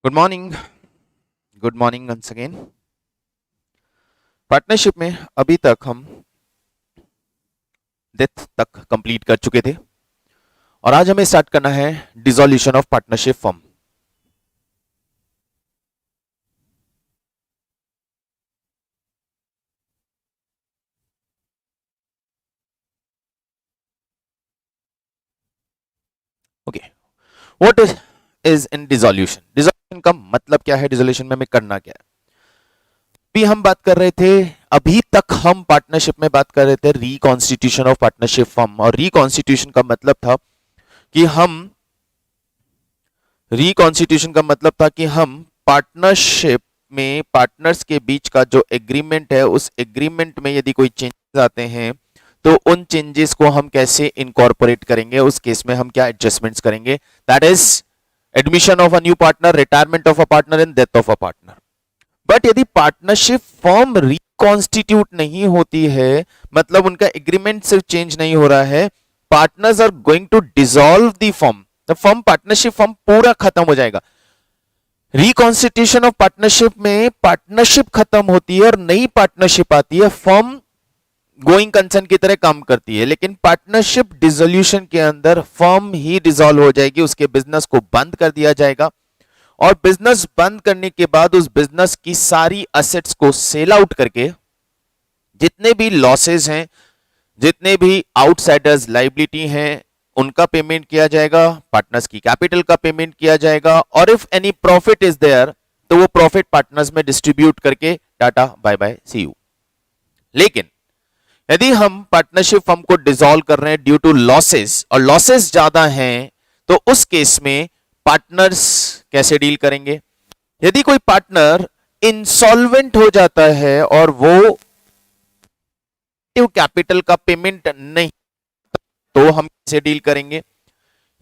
Good morning. Good morning once again. Partnership में अभी तक हम डेथ तक कंप्लीट कर चुके थे और आज हमें स्टार्ट करना है dissolution of partnership form. Okay, what is in dissolution? Dissolution का मतलब क्या है? डिसोल्यूशन में हमें करना क्या है? अभी हम बात कर रहे थे, अभी तक हम पार्टनरशिप में बात कर रहे थे रिकॉन्स्टिट्यूशन ऑफ पार्टनरशिप फॉर्म। और रिकॉन्स्टिट्यूशन का मतलब था कि हम पार्टनरशिप में पार्टनर्स के बीच का जो एग्रीमेंट है, उस एग्रीमेंट में यदि कोई चेंजेस आते हैं तो उन चेंजेस को हम कैसे इनकॉर्पोरेट करेंगे, उस केस में हम क्या एडजस्टमेंट्स करेंगे। That is admission of a new partner, retirement of a partner and death of a partner. But यदि पार्टनरशिप फॉर्म रिकॉन्स्टिट्यूट नहीं होती है, मतलब उनका एग्रीमेंट सिर्फ चेंज नहीं हो रहा है, partners are going to dissolve the firm, the firm partnership firm पूरा खत्म हो जाएगा। रिकॉन्स्टिट्यूशन ऑफ पार्टनरशिप में पार्टनरशिप खत्म होती है और नई पार्टनरशिप आती है, फॉर्म गोइंग कंसर्न की तरह काम करती है। लेकिन पार्टनरशिप डिसोल्यूशन के अंदर फर्म ही डिसॉल्व हो जाएगी, उसके बिजनेस को बंद कर दिया जाएगा और बिजनेस बंद करने के बाद उस बिजनेस की सारी असेट्स को सेल आउट करके जितने भी लॉसेस हैं, जितने भी आउटसाइडर्स लाइबिलिटी हैं, उनका पेमेंट किया जाएगा, पार्टनर्स की कैपिटल का पेमेंट किया जाएगा और if any profit is there तो वो प्रॉफिट पार्टनर्स में डिस्ट्रीब्यूट करके tata bye bye see you. लेकिन यदि हम पार्टनरशिप फर्म को डिसॉल्व कर रहे हैं ड्यू टू लॉसेस और लॉसेस ज्यादा हैं, तो उस केस में पार्टनर्स कैसे डील करेंगे? यदि कोई पार्टनर इंसॉल्वेंट हो जाता है और वो कैपिटल का पेमेंट नहीं, तो हम कैसे डील करेंगे?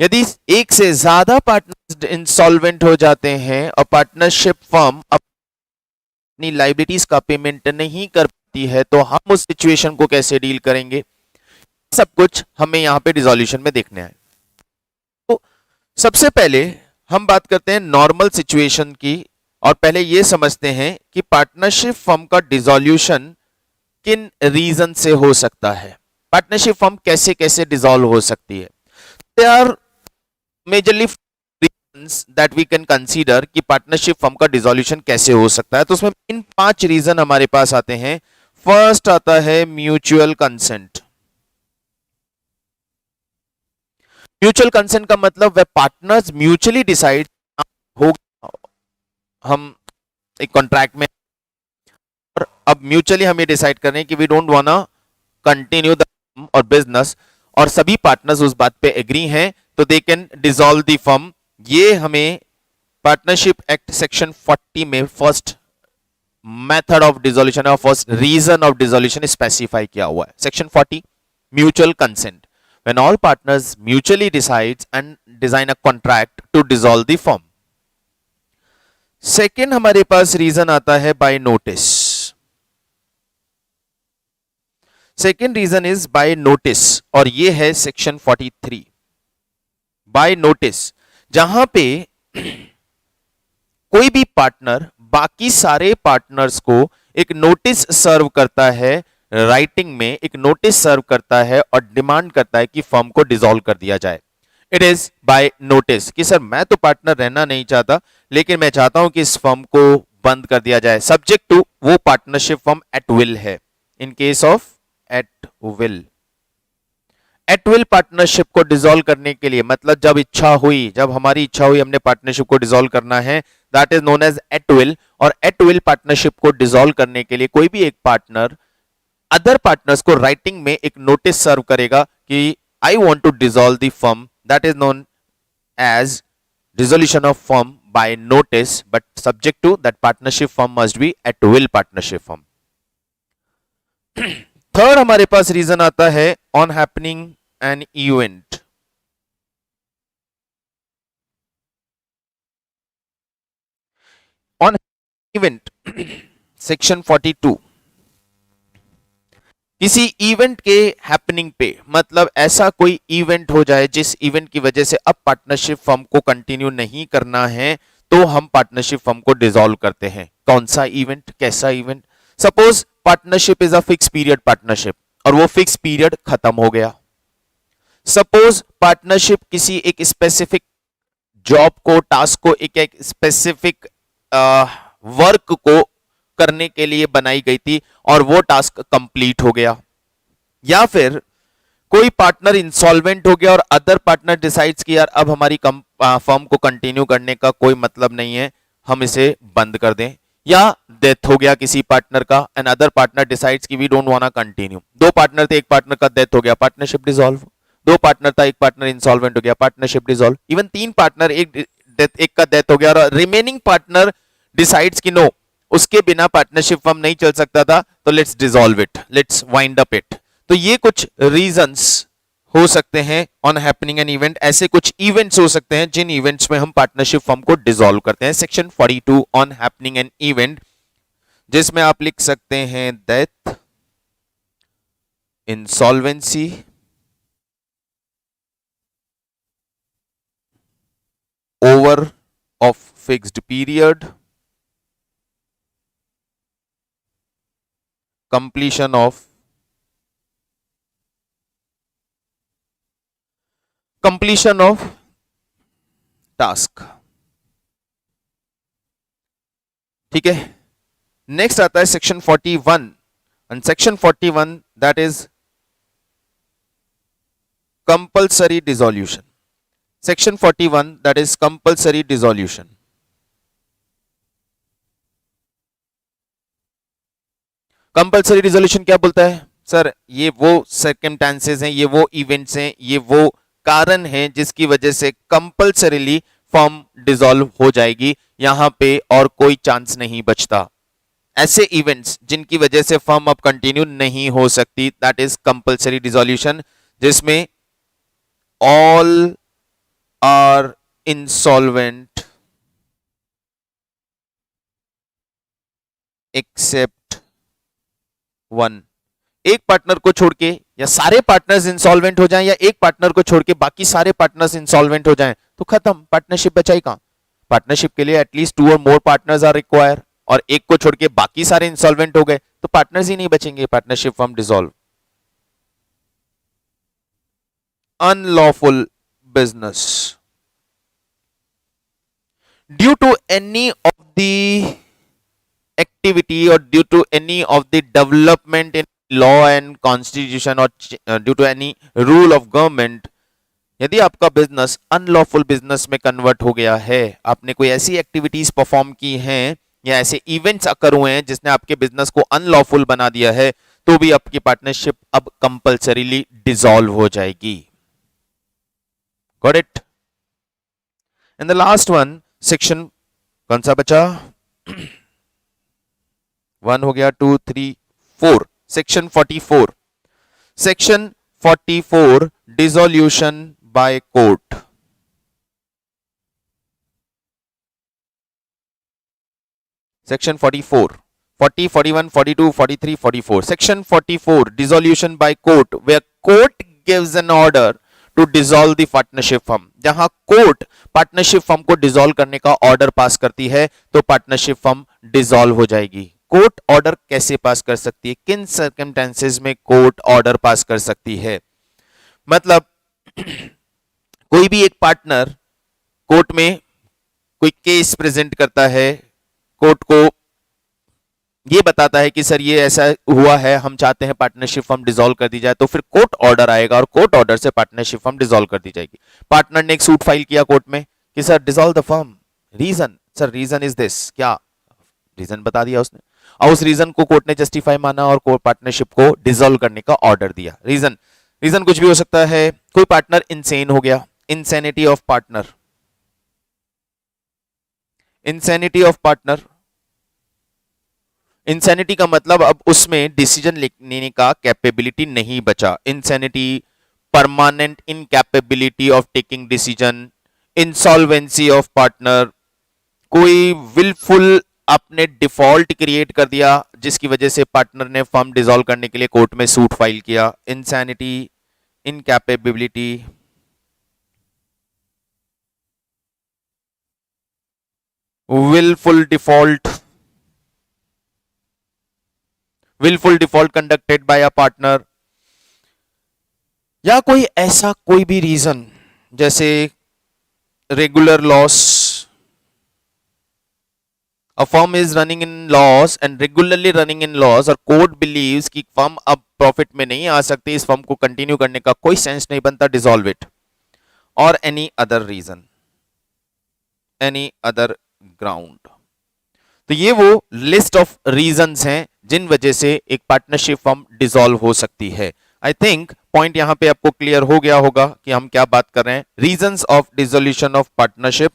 यदि एक से ज्यादा पार्टनर्स इंसॉल्वेंट हो जाते हैं और पार्टनरशिप फर्म अपनी लाइबिलिटीज का पेमेंट नहीं कर पाती है, तो हम उस सिचुएशन को कैसे डील करेंगे? सब कुछ हमें यहां पे डिसोल्यूशन में देखने आए। तो सबसे पहले हम बात करते हैं नॉर्मल सिचुएशन की और पहले यह समझते हैं कि पार्टनरशिप फर्म का डिसोल्यूशन किन रीजन से हो सकता है, पार्टनरशिप फर्म कैसे कैसे डिसॉल्व हो सकती है। There are majorly reasons that we can consider कि पार्टनरशिप फर्म का डिसोल्यूशन कैसे हो सकता है। तो उसमें इन 5 रीजन हमारे पास आते हैं। फर्स्ट आता है म्यूचुअल कंसेंट। म्यूचुअल कंसेंट का मतलब वह पार्टनर्स म्यूचुअली डिसाइड हो, हम एक कॉन्ट्रैक्ट में और अब म्यूचुअली हम ये डिसाइड कर रहे हैं कि we don't want continue the और बिजनेस, और सभी पार्टनर्स उस बात पे एग्री हैं, तो they can dissolve the firm. ये हमें पार्टनरशिप एक्ट सेक्शन 40 में फर्स्ट मेथड ऑफ डिसोल्यूशन और first reason of dissolution specify किया हुआ है। Section 40, mutual consent, when all partners mutually decides and design a contract to dissolve the firm. Second हमारे पास reason आता है by notice. Second reason is by notice और ये है सेक्शन 43, बाय नोटिस, जहां पे कोई भी पार्टनर बाकी सारे पार्टनर्स को एक नोटिस सर्व करता है, राइटिंग में एक नोटिस सर्व करता है और डिमांड करता है कि फर्म को डिसॉल्व कर दिया जाए। इट इज बाय नोटिस कि सर मैं तो पार्टनर रहना नहीं चाहता, लेकिन मैं चाहता हूं कि इस फर्म को बंद कर दिया जाए, सब्जेक्ट टू वो पार्टनरशिप फर्म एट विल है। In case of at will, at will partnership को डिसॉल्व करने के लिए, मतलब जब इच्छा हुई, जब हमारी इच्छा हुई हमने पार्टनरशिप को डिसॉल्व करना है, that is known as at will. और एट विल पार्टनरशिप को डिसॉल्व करने के लिए कोई भी एक पार्टनर अदर पार्टनर्स को राइटिंग में एक नोटिस सर्व करेगा कि I want to dissolve the firm, that is known as dissolution of firm by notice, but subject to that partnership firm must be at will partnership firm. Third हमारे पास reason आता है on happening an event. On event section 42, किसी event के happening पे, मतलब ऐसा कोई इवेंट हो जाए जिस इवेंट की वजह से अब पार्टनरशिप फर्म को कंटिन्यू नहीं करना है, तो हम पार्टनरशिप फर्म को डिसॉल्व करते हैं। कौन सा इवेंट, कैसा event? Suppose partnership is a fix period partnership और वो फिक्स पीरियड खत्म हो गया। सपोज पार्टनरशिप किसी एक स्पेसिफिक जॉब को, टास्क को, एक स्पेसिफिक वर्क को करने के लिए बनाई गई थी और वो टास्क कंप्लीट हो गया। या फिर कोई पार्टनर इंसॉल्वेंट हो गया और अदर पार्टनर डिसाइड्स कि यार अब हमारी फर्म को कंटिन्यू करने का कोई मतलब नहीं है, हम इसे बंद कर दें। या डेथ हो गया किसी पार्टनर का एंड अदर पार्टनर डिसाइड्स कि we don't want to continue. दो पार्टनर थे, एक पार्टनर का डेथ हो गया, पार्टनरशिप डिसॉल्व। दो पार्टनर था, एक पार्टनर इंसॉल्वेंट हो गया, पार्टनरशिप डिसॉल्व। इवन तीन पार्टनर, एक का डेथ हो गया और रिमेनिंग पार्टनर डिसाइड्स कि नो, उसके बिना पार्टनरशिप फर्म नहीं चल सकता था, तो let's dissolve it, let's wind up it. तो ये कुछ रीजंस हो सकते हैं ऑन हैपनिंग एन इवेंट। ऐसे कुछ इवेंट्स हो सकते हैं जिन इवेंट्स में हम पार्टनरशिप फर्म को डिसॉल्व करते हैं। Section 42 on happening an event, जिसमें आप लिख सकते हैं death, insolvency, over of fixed period, completion of task. ठीक है, नेक्स्ट आता है section 41 and section 41 that is compulsory dissolution. Section 41 that is compulsory dissolution. Compulsory dissolution क्या बोलता है? सर ये वो सर्कमस्टेंसेस हैं, ये वो इवेंट्स हैं, ये वो कारण हैं जिसकी वजह से कंपल्सरीली फर्म डिसॉल्व हो जाएगी, यहां पे और कोई चांस नहीं बचता। ऐसे इवेंट्स जिनकी वजह से फर्म अब कंटिन्यू नहीं हो सकती, दैट इज कंपल्सरी डिसॉल्यूशन, जिसमें all are insolvent except one. एक पार्टनर को छोड़ के या सारे पार्टनर्स इंसॉल्वेंट हो जाएं या एक पार्टनर को छोड़ के बाकी सारे पार्टनर्स इंसॉल्वेंट हो जाएं तो खत्म, पार्टनरशिप बचाई कहां? पार्टनरशिप के लिए एटलीस्ट 2 और मोर पार्टनर्स आर रिक्वायर, और एक को छोड़ के बाकी सारे इंसॉल्वेंट हो गए तो पार्टनर्स ही नहीं बचेंगे, partnership firm dissolve. Unlawful business, due to any of the activity और due to any of the development in law and constitution और due to any rule of government, यदि आपका बिजनेस अनलॉफुल बिजनेस में convert हो गया है, आपने कोई ऐसी एक्टिविटीज परफॉर्म की हैं या ऐसे इवेंट्स अकर हुए हैं जिसने आपके बिजनेस को अनलॉफुल बना दिया है, तो भी आपकी पार्टनरशिप अब कंपल्सरीली डिसॉल्व हो जाएगी। Got it? And the last one, section कौन सा बचा? 1 हो गया, 2, 3, 4, section 44। Section 44 dissolution by court. Section 44, 40, 41, 42, 43, 44। Section 44 dissolution by court, where court gives an order to dissolve the partnership firm. जहां कोर्ट पार्टनरशिप फर्म को dissolve करने का order pass करती है तो पार्टनरशिप फर्म डिसॉल्व हो जाएगी। कोर्ट ऑर्डर कैसे पास कर सकती है, किन सर्कमस्टेंसेस में कोर्ट ऑर्डर पास कर सकती है? मतलब कोई भी एक पार्टनर कोर्ट में कोई केस प्रेजेंट करता है, कोर्ट को ये बताता है कि सर ये ऐसा हुआ है, हम चाहते हैं पार्टनरशिप फर्म डिसॉल्व कर दी जाए, तो फिर कोर्ट ऑर्डर आएगा और कोर्ट ऑर्डर से पार्टनरशिप फर्म डिसॉल्व कर दी जाएगी। पार्टनर ने एक सूट फाइल किया कोर्ट में कि sir dissolve the firm, reason, sir reason is this, क्या रीजन बता दिया उसने, और उस रीजन को कोर्ट ने जस्टिफाई माना और कोर्ट पार्टनरशिप को डिसॉल्व करने का ऑर्डर दिया। रीजन कुछ भी हो सकता है। कोई पार्टनर इंसेन हो गया, insanity of partner, insanity of partner. Insanity का मतलब अब उसमें डिसीजन लेने का कैपेबिलिटी नहीं बचा। Insanity, permanent incapability of taking decision, insolvency of partner, कोई विलफुल आपने डिफॉल्ट क्रिएट कर दिया जिसकी वजह से पार्टनर ने फर्म डिसॉल्व करने के लिए कोर्ट में सूट फाइल किया। Insanity, incapability, willful default, willful default conducted by a partner, या कोई ऐसा कोई भी रीजन जैसे regular loss, a firm is running in loss and regularly running in loss और कोर्ट बिलीव्स कि फर्म अब प्रॉफिट में नहीं आ सकती, इस फर्म को कंटिन्यू करने का कोई सेंस नहीं बनता, डिसॉल्व इट, और any other reason, any other ground. तो ये वो लिस्ट ऑफ रीजंस हैं जिन वजह से एक पार्टनरशिप फर्म डिसॉल्व हो सकती है। आई थिंक पॉइंट यहां पे आपको क्लियर हो गया होगा कि हम क्या बात कर रहे हैं। Reasons of dissolution of partnership,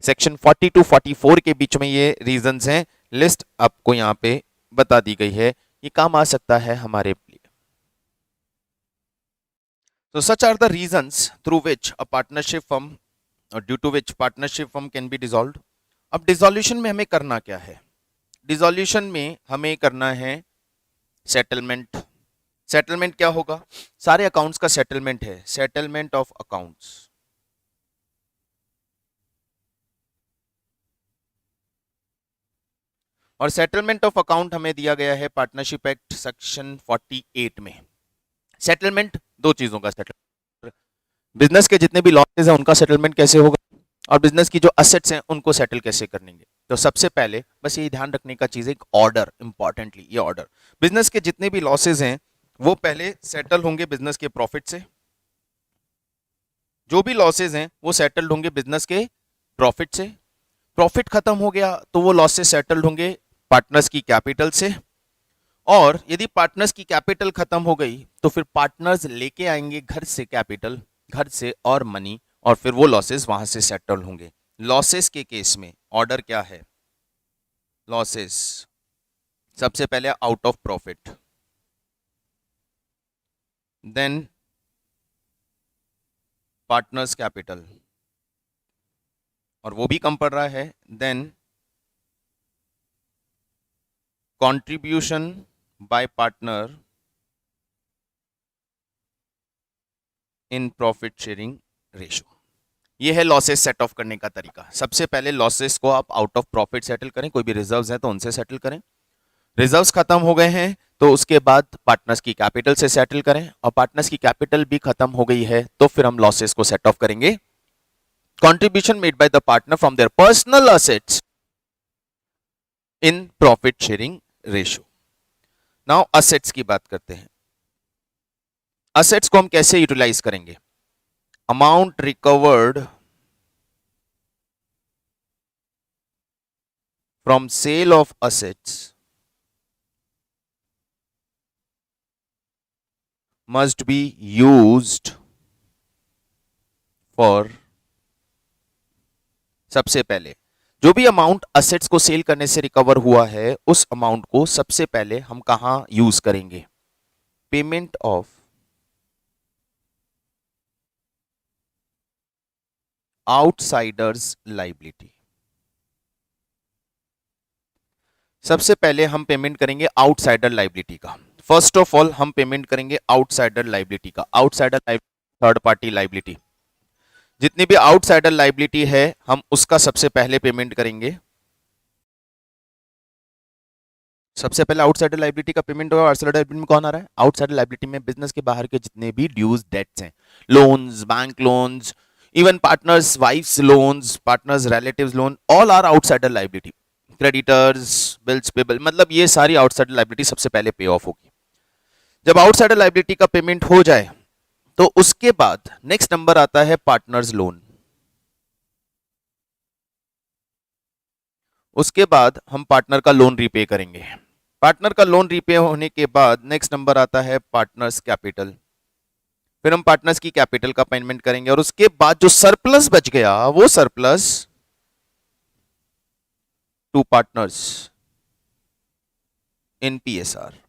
section 40 to 44 के बीच में ये रीजंस हैं, लिस्ट आपको यहां पे बता दी गई है, ये काम आ सकता है हमारे लिए। तो such are the reasons through which a partnership firm और due to which partnership firm can be dissolved. अब डिसोल्यूशन में हमें करना क्या है? डिसोल्यूशन में हमें करना है सेटलमेंट। सेटलमेंट क्या होगा? सारे अकाउंट्स का सेटलमेंट है, सेटलमेंट ऑफ अकाउंट्स। और सेटलमेंट ऑफ अकाउंट हमें दिया गया है पार्टनरशिप एक्ट सेक्शन 48 में। सेटलमेंट दो चीजों का सेटलमेंट, बिजनेस के जितने भी लॉसेज हैं उनका सेटलमेंट कैसे होगा, और बिजनेस की जो असेट्स हैं उनको सेटल कैसे करेंगे। तो सबसे पहले बस ये ध्यान रखने का चीज है, एक ऑर्डर, इंपॉर्टेंटली ये ऑर्डर, बिजनेस के जितने भी लॉसेज हैं वो पहले सेटल होंगे बिजनेस के प्रॉफिट से, जो भी लॉसेज हैं वो सेटल्ड होंगे बिजनेस के प्रॉफिट से। प्रॉफिट खत्म हो गया तो वो लॉसेज सेटल्ड होंगे पार्टनर्स की कैपिटल से, और यदि पार्टनर्स की कैपिटल खत्म हो गई तो फिर पार्टनर्स लेके आएंगे घर से कैपिटल, घर से और मनी, और फिर वो लॉसेस वहां से सेटल होंगे। लॉसेस के केस में ऑर्डर क्या है? लॉसेस सबसे पहले out of profit, then partners capital, और वो भी कम पड़ रहा है, then contribution by partner in profit sharing ratio. ये है लॉसेस सेट ऑफ करने का तरीका। सबसे पहले लॉसेस को आप आउट ऑफ प्रॉफिट सेटल करें, कोई भी रिजर्व्स हैं तो उनसे सेटल करें, रिजर्व्स खत्म हो गए हैं तो उसके बाद पार्टनर्स की कैपिटल से सेटल करें, और पार्टनर्स की कैपिटल भी खत्म हो गई है तो फिर हम लॉसेस को सेट ऑफ करेंगे contribution made by the partner from their personal assets in profit sharing ratio. Now assets की बात करते हैं। असेट्स को हम कैसे यूटिलाइज करेंगे? Amount recovered from sale of assets must be used for, सबसे पहले जो भी अमाउंट असेट्स को सेल करने से रिकवर हुआ है उस अमाउंट को सबसे पहले हम कहां यूज करेंगे? Payment of outsiders liability. सबसे पहले हम पेमेंट करेंगे आउटसाइडर लायबिलिटी का। फर्स्ट ऑफ ऑल हम पेमेंट करेंगे आउटसाइडर लायबिलिटी का। Outsider liability third party liability, जितनी भी आउटसाइडर लायबिलिटी है हम उसका सबसे पहले पेमेंट करेंगे। सबसे पहले आउटसाइडर लायबिलिटी का पेमेंट होगा। आउटसाइडर लायबिलिटी में कौन आ रहा है? आउटसाइडर लायबिलिटी में बिजनेस के बाहर के जितने भी ड्यूज डेट्स हैं, loans, bank loans, even partners wives loans, partners relatives loan, all are outsider liability. Creditors, bills payable, मतलब ये सारी आउटसाइडर लायबिलिटी सबसे पहले पे ऑफ होगी। जब आउटसाइडर लायबिलिटी का पेमेंट हो जाए तो उसके बाद नेक्स्ट नंबर आता है पार्टनर्स लोन। उसके बाद हम पार्टनर का लोन रीपे करेंगे। पार्टनर का लोन रीपे होने के बाद नेक्स्ट नंबर आता है पार्टनर्स कैपिटल। फिर हम पार्टनर्स की कैपिटल का पेमेंट करेंगे, और उसके बाद जो सरप्लस बच गया वो surplus to partners in PSR.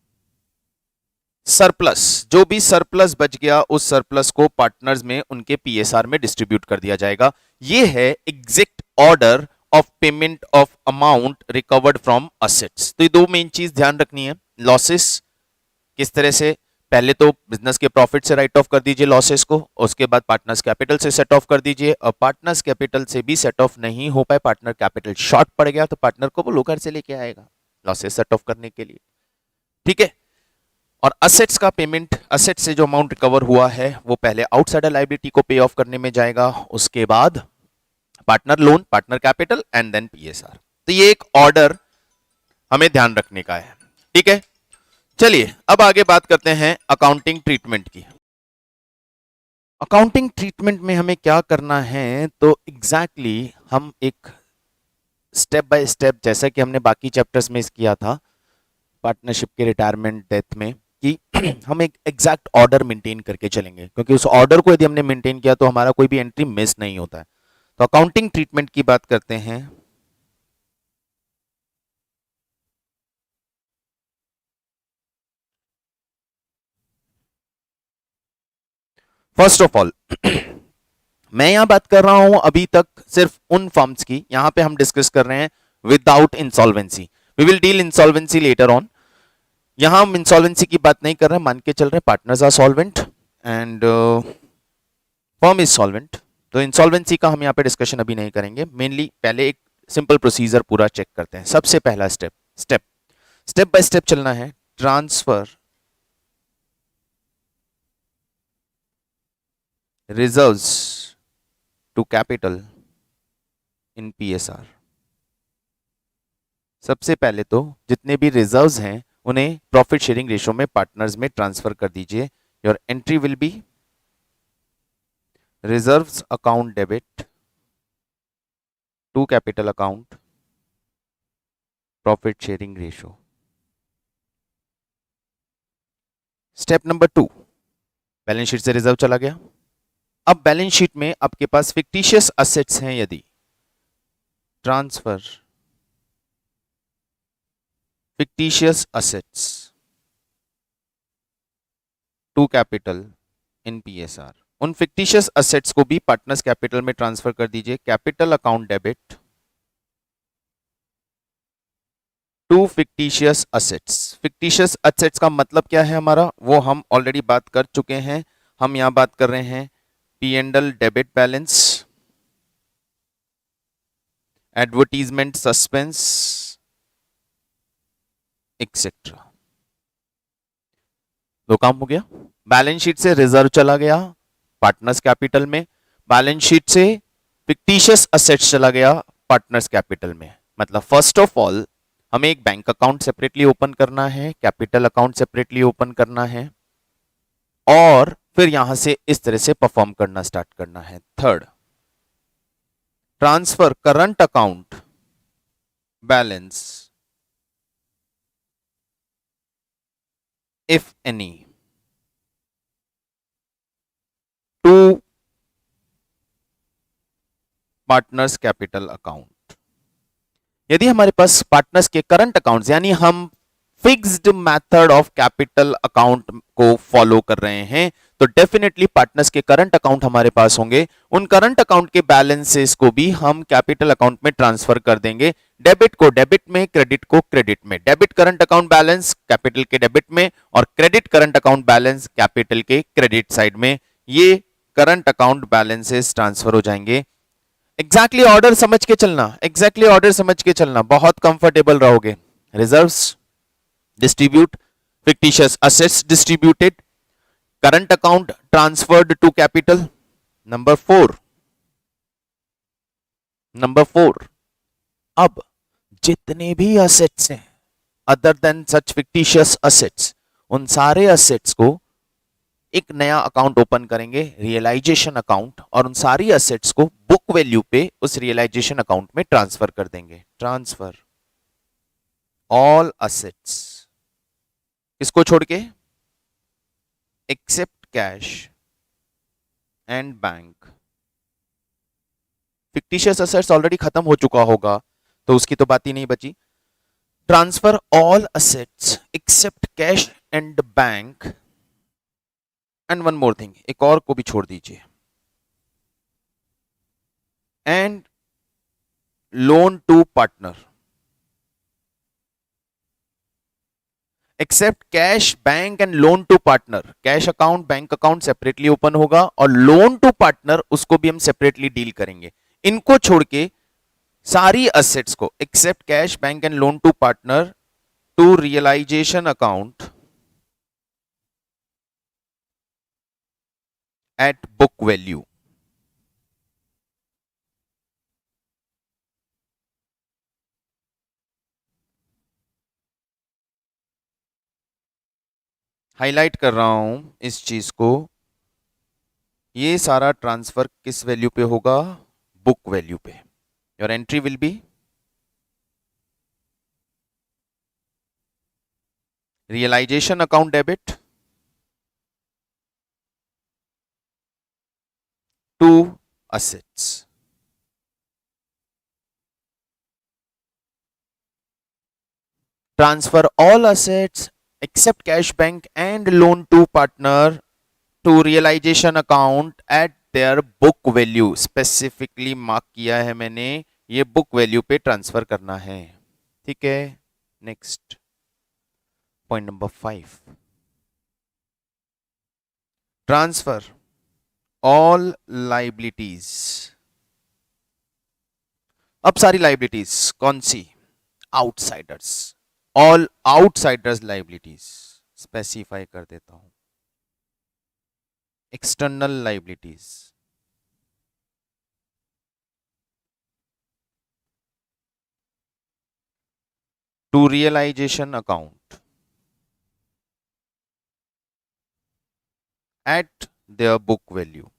Surplus, जो भी सरप्लस बच गया उस सरप्लस को पार्टनर्स में उनके पीएसआर में डिस्ट्रीब्यूट कर दिया जाएगा। ये है exact order of payment of amount recovered from assets. तो ये दो मेन चीज ध्यान रखनी है, लॉसेस किस तरह से पहले तो बिजनेस के प्रॉफिट से राइट ऑफ कर दीजिए लॉसेस को, उसके बाद पार्टनर्स कैपिटल से सेट ऑफ कर दीजिए। और पार्टनर्स कैपिटल से भी सेट ऑफ नहीं हो पाए, पार्टनर कैपिटल शॉर्ट पड़ गया, तो पार्टनर को वो लोकर से लेके आएगा लॉसेस सेट ऑफ करने के लिए। ठीक है। और असेट्स का पेमेंट, असेट से जो अमाउंट रिकवर हुआ है वो पहले आउटसाइडर लायबिलिटी को पे ऑफ करने में जाएगा, उसके बाद partner loan, partner capital and then PSR. तो ये एक ऑर्डर हमें ध्यान रखने का है। ठीक है, चलिए अब आगे बात करते हैं अकाउंटिंग ट्रीटमेंट की। अकाउंटिंग ट्रीटमेंट में हमें क्या करना है, तो एग्जैक्टली हम एक स्टेप बाय स्टेप, जैसा कि हमने बाकी चैप्टर्स में किया था पार्टनरशिप के रिटायरमेंट डेथ में, कि हम एक एग्जैक्ट ऑर्डर मेंटेन करके चलेंगे, क्योंकि उस ऑर्डर को यदि हमने मेंटेन किया तो हमारा कोई भी एंट्री मिस नहीं होता है। तो अकाउंटिंग ट्रीटमेंट की बात करते हैं। फर्स्ट ऑफ ऑल मैं यहां बात कर रहा हूं अभी तक सिर्फ उन फर्म्स की, यहां पे हम डिस्कस कर रहे हैं without insolvency. We will deal insolvency later on. यहां हम इंसॉल्वेंसी की बात नहीं कर रहे हैं, मान के चल रहे हैं partners are solvent and firm is solvent. तो इंसॉल्वेंसी का हम यहां पे डिस्कशन अभी नहीं करेंगे। मेनली पहले एक सिंपल प्रोसीजर पूरा चेक करते हैं। सबसे पहला स्टेप स्टेप बाय स्टेप चलना है। Transfer reserves to capital in PSR. सबसे पहले तो जितने भी रिजर्व्स हैं उन्हें प्रॉफिट शेयरिंग रेशियो में पार्टनर्स में ट्रांसफर कर दीजिए। Your entry will be reserves account debit to capital account profit sharing ratio. Step number 2, balance sheet से रिजर्व चला गया। अब बैलेंस शीट में आपके पास फिक्टिशियस असेट्स हैं, यदि transfer fictitious assets to capital in PSR, उन फिक्टिशियस असेट्स को भी पार्टनर्स कैपिटल में ट्रांसफर कर दीजिए। Capital account debit to fictitious assets. Fictitious assets का मतलब क्या है हमारा, वो हम ऑलरेडी बात कर चुके हैं। हम यहां बात कर रहे हैं P&L debit balance, advertisement suspense etcetera. दो काम हो गया। बैलेंस शीट से रिजर्व चला गया पार्टनर्स कैपिटल में, बैलेंस शीट से फिक्टिशियस असेट्स चला गया पार्टनर्स कैपिटल में। मतलब फर्स्ट ऑफ ऑल हमें एक बैंक अकाउंट सेपरेटली ओपन करना है, कैपिटल अकाउंट सेपरेटली ओपन करना है, और फिर यहां से इस तरह से परफॉर्म करना स्टार्ट करना है। Third, transfer current account balance if any two partners capital account. यदि हमारे पास पार्टनर्स के करंट अकाउंट्स, यानी हम fixed method of capital account को फॉलो कर रहे हैं, तो डेफिनेटली पार्टनर्स के करंट अकाउंट हमारे पास होंगे। उन करंट अकाउंट के बैलेंसेस को भी हम कैपिटल अकाउंट में ट्रांसफर कर देंगे। डेबिट को डेबिट में, क्रेडिट को क्रेडिट में। Debit current account balance capital के डेबिट में, और credit current account balance capital के क्रेडिट साइड में। ये करंट अकाउंट बैलेंसेस ट्रांसफर हो जाएंगे। एग्जैक्टली ऑर्डर समझ के चलना, एग्जैक्टली ऑर्डर समझ के चलना, बहुत कंफर्टेबल रहोगे। Reserves distribute, fictitious assets distributed, current account transferred to capital. Number 4 अब जितने भी assets हैं other than such fictitious assets, उन सारे assets को एक नया अकाउंट ओपन करेंगे, रियलाइजेशन अकाउंट, और उन सारी असेट्स को बुक वैल्यू पे उस रियलाइजेशन अकाउंट में ट्रांसफर कर देंगे। ट्रांसफर ऑल असेट्स, किसको छोड़ के, except cash and bank. Fictitious assets already खत्म हो चुका होगा तो उसकी तो बात ही नहीं बची। Transfer all assets except cash and bank, and one more thing, एक और को भी छोड़ दीजिए, and loan to partner. Except cash bank and loan to partner, cash account bank account separately open होगा और लोन टू पार्टनर उसको भी हम सेपरेटली डील करेंगे। इनको छोड़ के सारी असेट्स को except cash bank and loan to partner to realisation account at book value. Highlight कर रहा हूं इस चीज को, ये सारा ट्रांसफर किस वैल्यू पे होगा? बुक वैल्यू पे। Your entry will be realisation account debit to assets, transfer all assets except cash bank and loan to partner to realization account at their book value। Specifically mark किया है मैंने, ये book value पे transfer करना है। ठीक है, next point number 5, transfer all liabilities. अब सारी लाइबिलिटीज कौन सी? Outsiders, all outsiders liabilities specify कर देता हूं। External liabilities, to realisation account at their book value.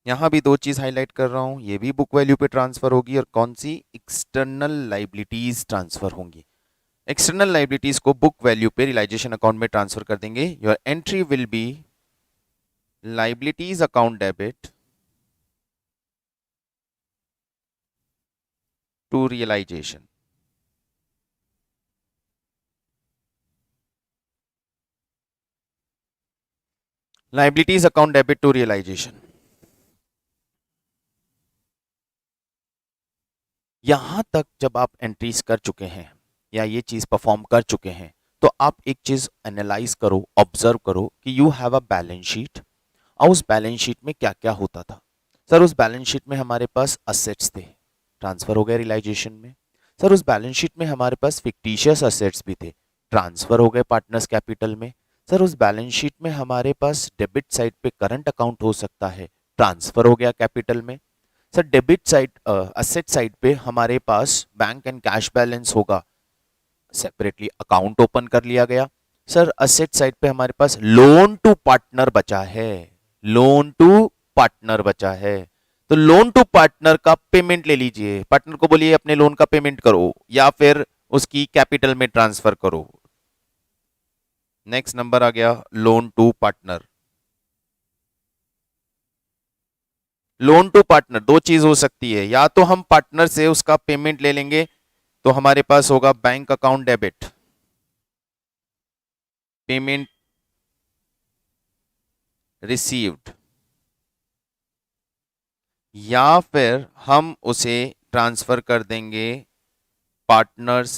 यहां भी दो चीज हाईलाइट कर रहा हूं, ये भी बुक वैल्यू पे ट्रांसफर होगी और कौन सी? एक्सटर्नल लाइबिलिटीज ट्रांसफर होंगी। एक्सटर्नल लाइबिलिटीज को बुक वैल्यू पे रियलाइजेशन अकाउंट में ट्रांसफर कर देंगे। Your entry will be liabilities account debit to realisation. Liabilities account debit to realisation. यहां तक जब आप एंट्रीज कर चुके हैं या ये चीज परफॉर्म कर चुके हैं, तो आप एक चीज एनालाइज करो, ऑब्जर्व करो कि you have a balance sheet और उस बैलेंस शीट में क्या क्या होता था। सर उस बैलेंस शीट में हमारे पास असेट्स थे, ट्रांसफर हो गए रियलाइजेशन में। सर उस बैलेंस शीट में हमारे पास फिक्टिशियस असेट्स भी थे, ट्रांसफर हो गए पार्टनर्स कैपिटल में। सर उस बैलेंस शीट में हमारे पास डेबिट साइड पे करंट अकाउंट हो सकता है, ट्रांसफर हो गया कैपिटल में। Sir debit side asset side पे हमारे पास बैंक एंड कैश बैलेंस होगा, सेपरेटली अकाउंट ओपन कर लिया गया। सर असेट साइड पे हमारे पास लोन टू पार्टनर बचा है, लोन टू पार्टनर बचा है, तो लोन टू पार्टनर का पेमेंट ले लीजिए। पार्टनर को बोलिए अपने लोन का पेमेंट करो या फिर उसकी कैपिटल में ट्रांसफर करो। नेक्स्ट नंबर आ गया loan to partner. Loan to partner दो चीज हो सकती है, या तो हम पार्टनर से उसका पेमेंट ले लेंगे तो हमारे पास होगा bank account debit, payment received, या फिर हम उसे ट्रांसफर कर देंगे पार्टनर्स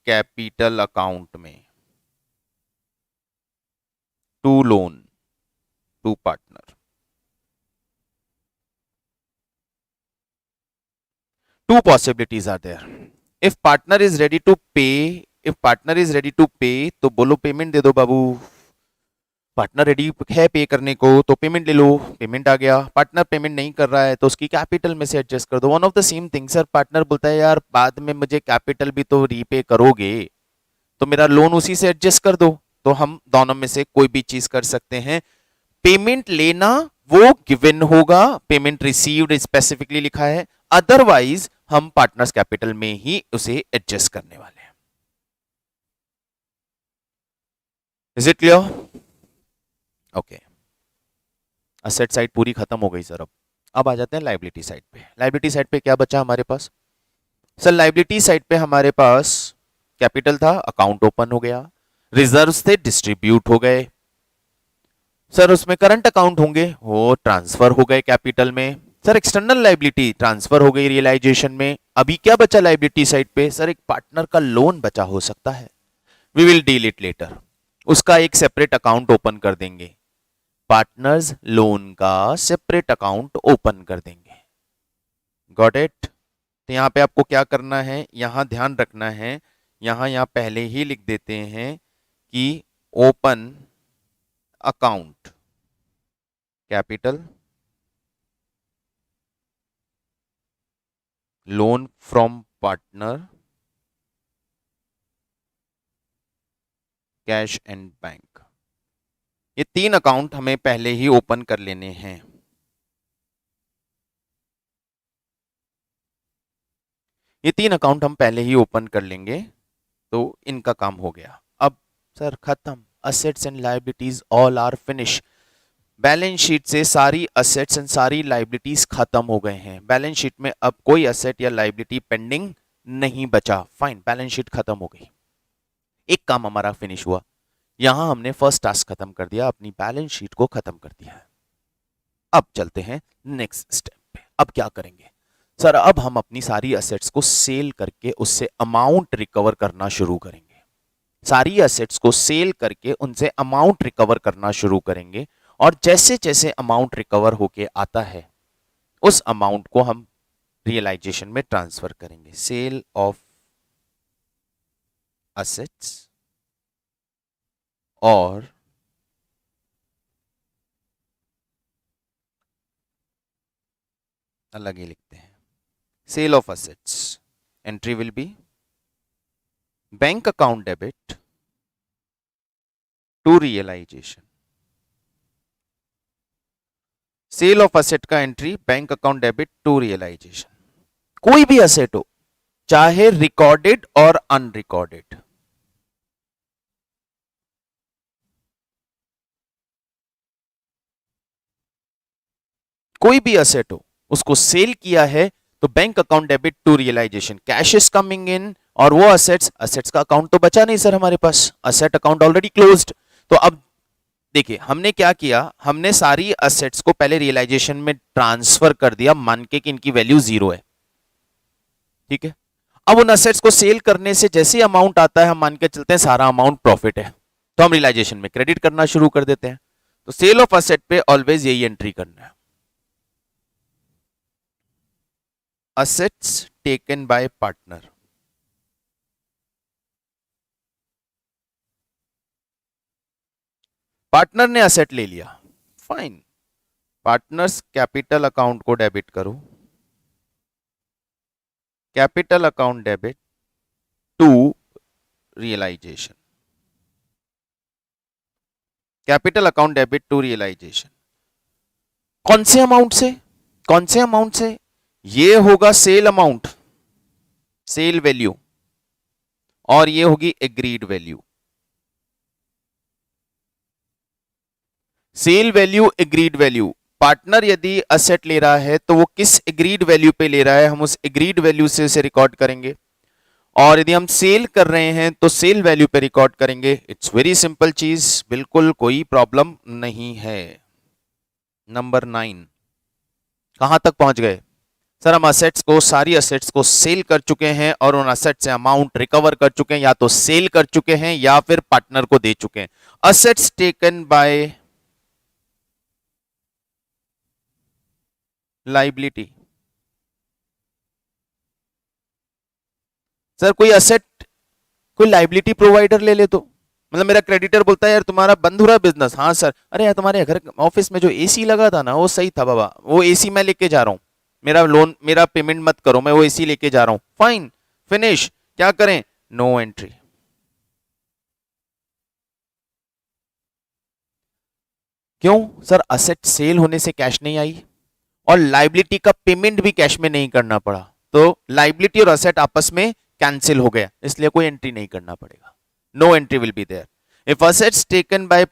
कैपिटल अकाउंट में to loan to partner. Two possibilities are there. If partner is ready to pay, if partner is ready to pay, तो बोलो पेमेंट दे दो बाबू। पार्टनर रेडी है पे करने को तो पेमेंट ले लो, पेमेंट आ गया। पार्टनर पेमेंट नहीं कर रहा है तो उसकी कैपिटल में से एडजस्ट कर दो। One of the same thing. Sir partner बोलता है यार बाद में मुझे कैपिटल भी तो रीपे करोगे तो मेरा लोन उसी से एडजस्ट कर दो, तो हम दोनों में से कोई भी चीज कर सकते हैं। पेमेंट लेना वो गिवन होगा, पेमेंट रिसीव्ड स्पेसिफिकली लिखा है, अदरवाइज हम पार्टनर्स कैपिटल में ही उसे एडजस्ट करने वाले हैं। Is it clear? Okay, asset side पूरी खत्म हो गई सर। अब आ जाते हैं लाइबिलिटी साइड पे। लाइबिलिटी साइड पे क्या बचा हमारे पास? सर लाइबिलिटी साइड पे हमारे पास कैपिटल था, अकाउंट ओपन हो गया, रिजर्व्स थे डिस्ट्रीब्यूट हो गए। सर उसमें करंट अकाउंट होंगे, वो ट्रांसफर हो गए कैपिटल में। सर एक्सटर्नल लाइबिलिटी ट्रांसफर हो गई रियलाइजेशन में, अभी क्या बचा लाइबिलिटी साइड पे? सर एक पार्टनर का लोन बचा हो सकता है, we will deal it later, उसका एक सेपरेट अकाउंट ओपन कर देंगे, पार्टनर्स लोन का सेपरेट अकाउंट ओपन कर देंगे। Got it? तो यहां पे आपको क्या करना है, यहां ध्यान रखना है, यहां पहले ही लिख देते हैं कि open account capital loan from partner cash and bank. ये 3 अकाउंट हमें पहले ही ओपन कर लेने हैं। ये 3 अकाउंट हम पहले ही ओपन कर लेंगे तो इनका काम हो गया। अब सर खत्म, assets and liabilities all are finish. Balance sheet से सारी असेट्स एंड सारी लायबिलिटीज खत्म हो गए हैं। बैलेंस शीट में अब कोई असेट या लायबिलिटी पेंडिंग नहीं बचा। फाइन, बैलेंस शीट खत्म हो गई, एक काम हमारा फिनिश हुआ। यहां हमने फर्स्ट टास्क खत्म कर दिया, अपनी बैलेंस शीट को खत्म कर दिया है। अब चलते हैं नेक्स्ट स्टेप पे। अब क्या करेंगे सर? अब हम अपनी सारी असेट्स को सेल करके उससे अमाउंट रिकवर करना शुरू करेंगे। सारी असेट्स को सेल करके उनसे अमाउंट रिकवर करना शुरू करेंगे, और जैसे जैसे अमाउंट रिकवर होके आता है उस अमाउंट को हम रियलाइजेशन में ट्रांसफर करेंगे। सेल ऑफ असेट्स और अलग ही लिखते हैं, sale of assets entry will be bank account debit to realisation. Sale of asset का entry bank account debit to realisation. कोई भी असेट हो, चाहे रिकॉर्डेड और अनरिकॉर्डेड, कोई भी असेट हो, उसको सेल किया है तो bank account debit to realisation, cash is coming in, और वो असेट्स का अकाउंट तो बचा नहीं सर हमारे पास, असेट अकाउंट ऑलरेडी क्लोज्ड। तो अब देखिए हमने क्या किया, हमने सारी असेट्स को पहले रियलाइजेशन में ट्रांसफर कर दिया, मान के कि इनकी वैल्यू 0 है, ठीक है। अब उन असेट्स को सेल करने से जैसे अमाउंट आता है, हम मान के चलते हैं सारा अमाउंट प्रॉफिट है, तो हम रियलाइजेशन में क्रेडिट करना शुरू कर देते हैं। तो सेल ऑफ असेट पे ऑलवेज यही एंट्री करना है, assets taken by partner. Partner ने असेट ले लिया, फाइन, पार्टनर्स कैपिटल अकाउंट को डेबिट करो, capital account debit to realisation, capital account debit to realisation. कौन से अमाउंट से, कौन से अमाउंट से? ये होगा सेल अमाउंट, सेल वैल्यू, और ये होगी agreed value. Sale value, agreed value. Partner यदि असेट ले रहा है तो वो किस एग्रीड वैल्यू पे ले रहा है, हम उस एग्रीड वैल्यू से उसे रिकॉर्ड करेंगे, और यदि हम सेल कर रहे हैं तो सेल वैल्यू पे रिकॉर्ड करेंगे। इट्स वेरी सिंपल चीज, बिल्कुल कोई प्रॉब्लम नहीं है। नंबर 9 कहां तक पहुंच गए सर? हम असेट्स को, सारी असेट्स को सेल कर चुके हैं और उन असेट्स से अमाउंट रिकवर कर चुके हैं, या तो सेल कर चुके हैं या फिर पार्टनर को दे चुके हैं। Assets taken by liability. Sir कोई असेट, कोई लाइबिलिटी प्रोवाइडर ले ले तो, मतलब मेरा क्रेडिटर बोलता है यार तुम्हारा बंद हो रहा है बिजनेस, हाँ सर, अरे यार तुम्हारे घर ऑफिस में जो एसी लगा था ना वो सही था बाबा, वो एसी मैं लेके जा रहा हूं, मेरा लोन, मेरा पेमेंट मत करो, मैं वो एसी लेके जा रहा हूं। Fine, finish. क्या करें? No entry. क्यों सर? असेट सेल होने से कैश नहीं आई और लाइबिलिटी का पेमेंट भी कैश में नहीं करना पड़ा, तो लाइबिलिटी और असेट आपस में कैंसिल हो गया, इसलिए कोई एंट्री नहीं करना पड़ेगा। No entry will be there. If assets taken by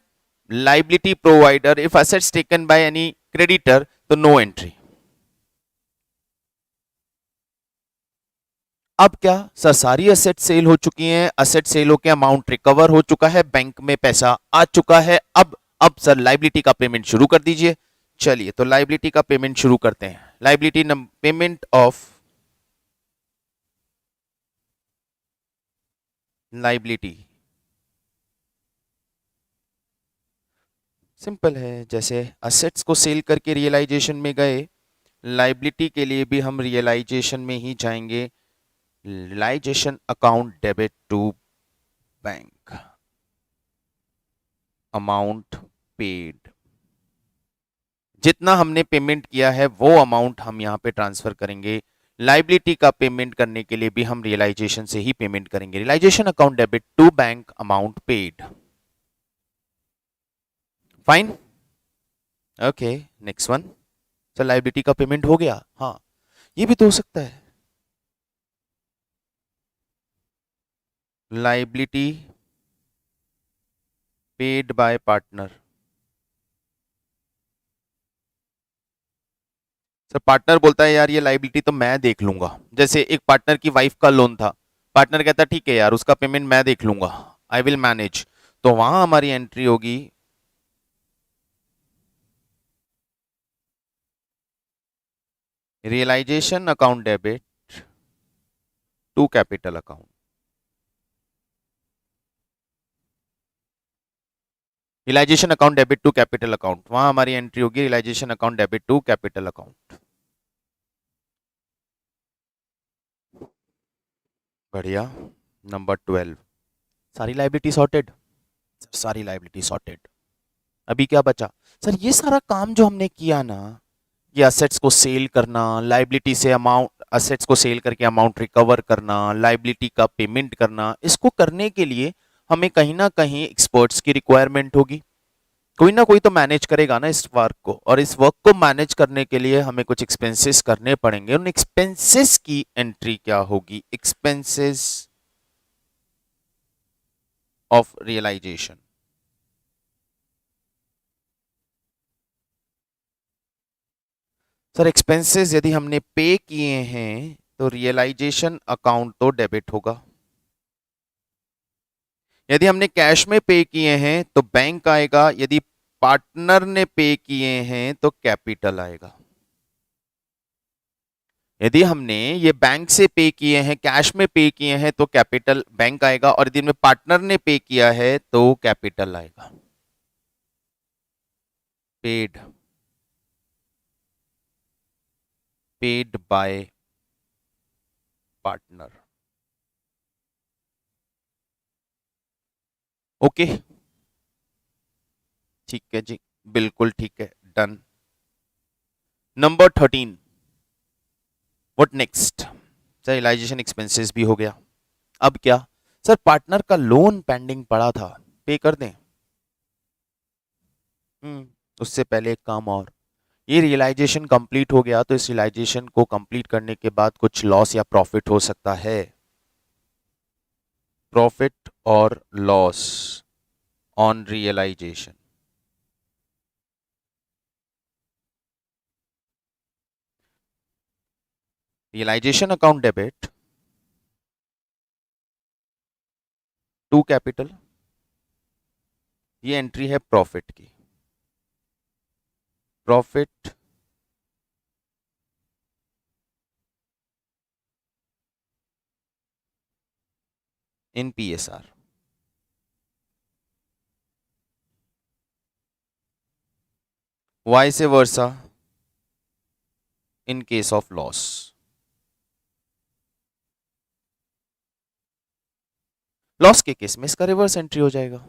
liability provider, if assets taken by any creditor, तो नो एंट्री। अब क्या सर? सारी असेट सेल हो चुकी हैं, असेट सेल होकर अमाउंट रिकवर हो चुका है, बैंक में पैसा आ चुका है। अब सर लाइबिलिटी का पेमेंट शुरू कर दीजिए। चलिए तो लाइबिलिटी का पेमेंट शुरू करते हैं। Liability payment of liability simple है, जैसे असेट्स को सेल करके रियलाइजेशन में गए, लाइबिलिटी के लिए भी हम रियलाइजेशन में ही जाएंगे। Realisation account debit to bank, amount paid, जितना हमने पेमेंट किया है वो अमाउंट हम यहां पे ट्रांसफर करेंगे। लाइबिलिटी का पेमेंट करने के लिए भी हम रियलाइजेशन से ही पेमेंट करेंगे। Realisation account debit to bank, amount paid. Fine, okay, next one. Sir liability का पेमेंट हो गया, हाँ ये भी तो हो सकता है। Liability paid by partner. Sir partner बोलता है यार ये लाइबिलिटी तो मैं देख लूंगा, जैसे एक पार्टनर की वाइफ का लोन था, पार्टनर कहता है ठीक है यार उसका पेमेंट मैं देख लूंगा, आई विल मैनेज, तो वहां हमारी एंट्री होगी realisation account debit to capital account. Realisation account debit to capital account, वहां हमारी एंट्री होगी realisation account debit to capital account. बढ़िया। नंबर 12, सारी लाइबिलिटी सॉर्टेड। सारी लाइबिलिटी सॉर्टेड। अभी क्या बचा? सर ये सारा काम जो हमने किया ना, ये असेट्स को सेल करना, लाइबिलिटी से अमाउंट, असेट्स को सेल करके अमाउंट रिकवर करना, लाइबिलिटी का पेमेंट करना, इसको करने के लिए हमें कहीं ना कहीं एक्सपर्ट्स की रिक्वायरमेंट होगी। कोई ना कोई तो मैनेज करेगा ना इस वर्क को, और इस वर्क को मैनेज करने के लिए हमें कुछ एक्सपेंसेस करने पड़ेंगे। उन एक्सपेंसेस की एंट्री क्या होगी? Expenses of realisation. Sir expenses यदि हमने पे किए हैं तो रियलाइजेशन अकाउंट तो डेबिट होगा। यदि हमने कैश में पे किए हैं तो बैंक आएगा, यदि पार्टनर ने पे किए हैं तो कैपिटल आएगा। यदि हमने ये बैंक से पे किए हैं, कैश में पे किए हैं तो कैपिटल बैंक आएगा, और यदि में पार्टनर ने पे किया है तो कैपिटल आएगा। Paid, paid by partner. Okay, ठीक है जी, बिल्कुल ठीक है, done. Number 13, what next? Sir realisation expenses भी हो गया, अब क्या? सर पार्टनर का लोन पेंडिंग पड़ा था, पे कर दें? उससे पहले एक काम और, ये रियलाइजेशन कंप्लीट हो गया तो इस रियलाइजेशन को कंप्लीट करने के बाद कुछ लॉस या प्रॉफिट हो सकता है। प्रॉफिट और loss on realisation. Realisation account debit to capital, ये एंट्री है प्रॉफिट की। Profit in PSR. Vice versa in case of loss. 'Loss के केस में इसका रिवर्स एंट्री हो जाएगा।